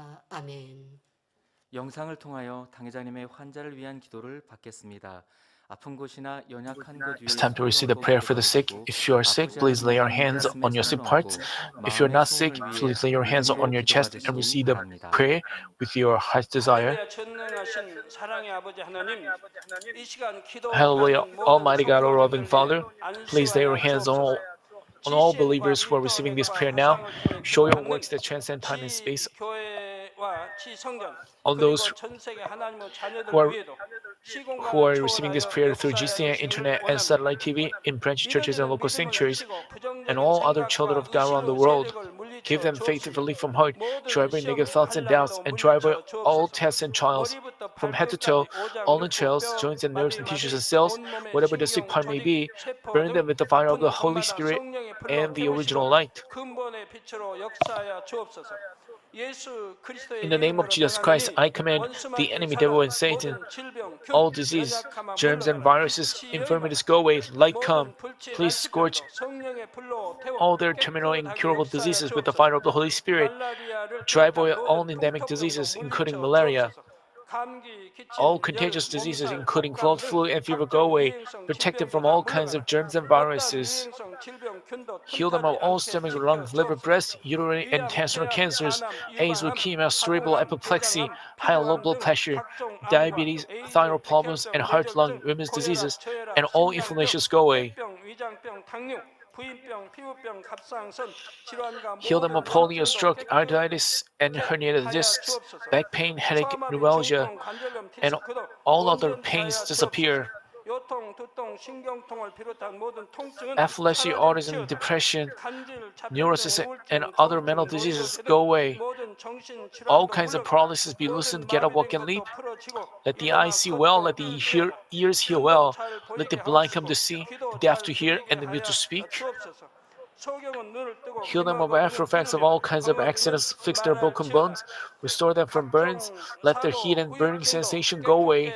아멘. 영상을 통하여 당회장님의 환자를 위한 기도를 받겠습니다. 아픈 곳이나 연약한 곳 위에 It's time to receive the 손으로 prayer for the sick. 기도해 If you are sick, please lay your hands on your sick parts. If you're not sick, please lay your hands on your chest and receive the prayer with your heart's desire. 할렐루야, 전능하신 사랑의 아버지 하나님, 이 시간 Hallelujah, 기도하는 Almighty God, our loving 모든 Father, 성도들에게 please lay your hands on all believers who are receiving this prayer now. Show your works that transcend time and space on those who are receiving this prayer through GCN, internet, and satellite TV, in branch churches and local sanctuaries, and all other children of God around the world. Give them faith and belief from heart, drive away negative thoughts and doubts, and drive away all tests and trials. From head to toe, all entrails, joints and nerves and tissues and cells, whatever the sick part may be, burn them with the fire of the Holy Spirit and the original light. In the name of Jesus Christ, I command the enemy, devil, and Satan, all disease, germs, and viruses, infirmities go away, light come. Please scorch all their terminal incurable diseases with the fire of the Holy Spirit. Drive away all endemic diseases, including malaria. All contagious diseases, including cold, flu, and fever, go away. Protect them from all kinds of germs and viruses. Heal them of all stomach, lungs, liver, breast, uterine, and intestinal cancers, AIDS, leukemia, cerebral apoplexy, high and low blood pressure, diabetes, thyroid problems, and heart, lung, women's diseases, and all inflammations go away. Heal them of polio, stroke, arthritis, and herniated discs, back pain, headache, neuralgia, and all other pains disappear. Epilepsy, autism, depression, neurosis, and other mental diseases go away. All kinds of paralysis be loosened, get up, walk, and leap. Let the eyes see well, let the ears hear well. Let the blind come to see, the deaf to hear, and the mute to speak. Heal them of after effects of all kinds of accidents, fix their broken bones, restore them from burns, let their heat and burning sensation go away.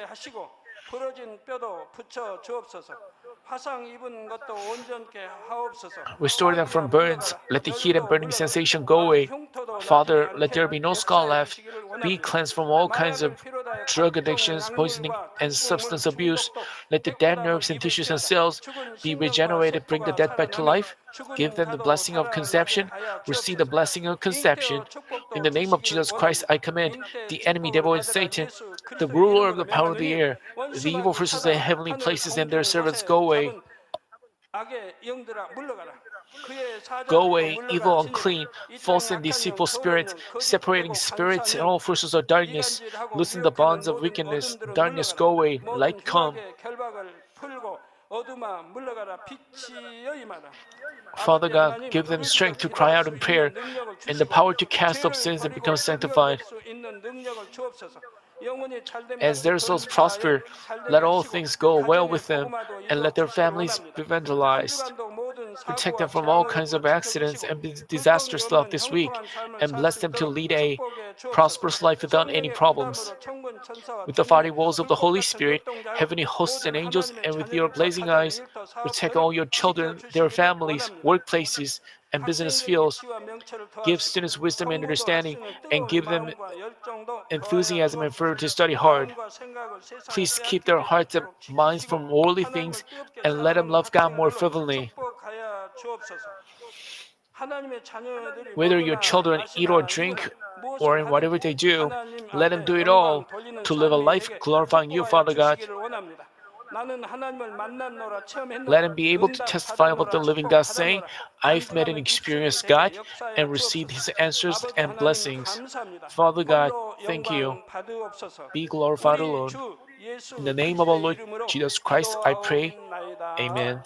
Restore them from burns, let the heat and burning sensation go away. Father, let there be no scar left. Be cleansed from all kinds of drug addictions, poisoning, and substance abuse. Let the dead nerves and tissues and cells be regenerated, bring the dead back to life. Give them the blessing of conception. Receive the blessing of conception. In the name of Jesus Christ, I command the enemy, devil, and Satan, the ruler of the power of the air, the evil forces of the heavenly places and their servants, go away. Go away, evil, unclean, false and deceitful spirits, separating spirits and all forces of darkness. Loosen the bonds of wickedness. Darkness, go away. Light, come. Father God, give them strength to cry out in prayer and the power to cast off sins and become sanctified. As their souls prosper, let all things go well with them and let their families be vandalized. Protect them from all kinds of accidents and disasters throughout this week and bless them to lead a prosperous life without any problems. With the fiery walls of the Holy Spirit, heavenly hosts and angels, and with your blazing eyes, protect all your children, their families, workplaces, and business fields. Give students wisdom and understanding, and give them enthusiasm and fervor to study hard. Please keep their hearts and minds from worldly things, and let them love God more fervently. Whether your children eat or drink, or in whatever they do, let them do it all to live a life glorifying you, Father God. Let him be able to testify about the living God, saying, I've met and experienced God and received his answers and blessings. Father God, thank you. Be glorified alone. In the name of our Lord Jesus Christ, I pray. Amen.